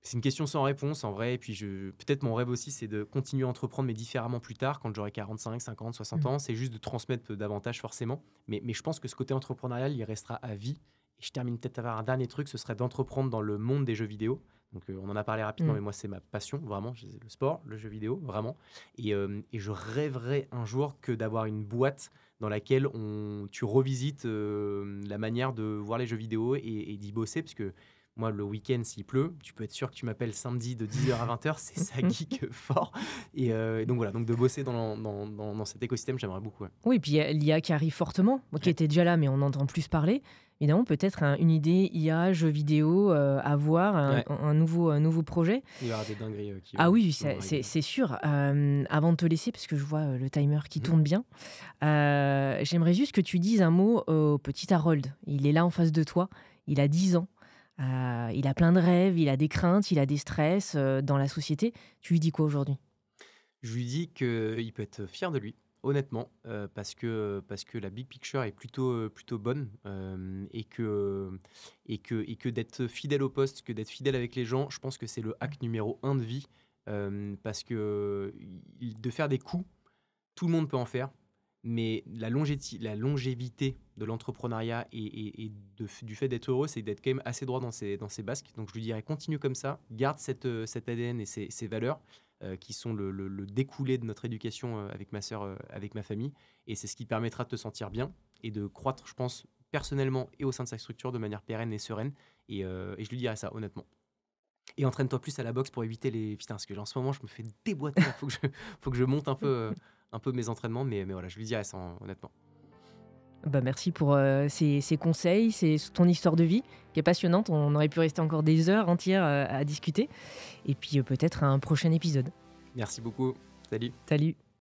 c'est une question sans réponse en vrai. Et puis peut-être mon rêve aussi, c'est de continuer à entreprendre, mais différemment plus tard, quand j'aurai 45, 50, 60 ans. C'est juste de transmettre davantage forcément. Mais je pense que ce côté entrepreneurial, il restera à vie. Et je termine peut-être avec un dernier truc, ce serait d'entreprendre dans le monde des jeux vidéo. Donc on en a parlé rapidement, mais moi c'est ma passion, vraiment. Le sport, le jeu vidéo, vraiment. Et je rêverais un jour que d'avoir une boîte dans laquelle tu revisites la manière de voir les jeux vidéo et d'y bosser, parce que moi, le week-end, s'il pleut, tu peux être sûr que tu m'appelles samedi de 10h à 20h, c'est ça geek fort. Et donc voilà, donc de bosser dans cet écosystème, j'aimerais beaucoup. Ouais. Oui, puis il y a l'IA qui arrive fortement, qui était déjà là, mais on entend plus parler. Évidemment, peut-être une idée IA, jeux vidéo à voir, un nouveau projet. Il y aura des dingueries qui oui, c'est sûr. Avant de te laisser, parce que je vois le timer qui tourne bien, j'aimerais juste que tu dises un mot au petit Harold. Il est là en face de toi, il a 10 ans. Il a plein de rêves, il a des craintes, il a des stress dans la société. Tu lui dis quoi aujourd'hui ? Je lui dis qu'il peut être fier de lui, honnêtement, parce que la big picture est plutôt bonne et que d'être fidèle au poste, que d'être fidèle avec les gens, je pense que c'est le hack numéro 1 de vie, parce que de faire des coups, tout le monde peut en faire. Mais la longévité de l'entrepreneuriat et du fait d'être heureux, c'est d'être quand même assez droit dans ses basques. Donc je lui dirais, continue comme ça, garde cet ADN et ces valeurs qui sont le découlé de notre éducation avec ma sœur, avec ma famille. Et c'est ce qui permettra de te sentir bien et de croître, je pense, personnellement et au sein de sa structure de manière pérenne et sereine. Et je lui dirais ça, honnêtement. Et entraîne-toi plus à la boxe pour éviter les... Putain, parce que en ce moment, je me fais déboîter. Faut que je monte un peu mes entraînements, mais voilà, je lui dirais ça, honnêtement. Merci pour ces conseils, c'est ton histoire de vie qui est passionnante. On aurait pu rester encore des heures entières à discuter. Et puis peut-être un prochain épisode. Merci beaucoup. Salut. Salut.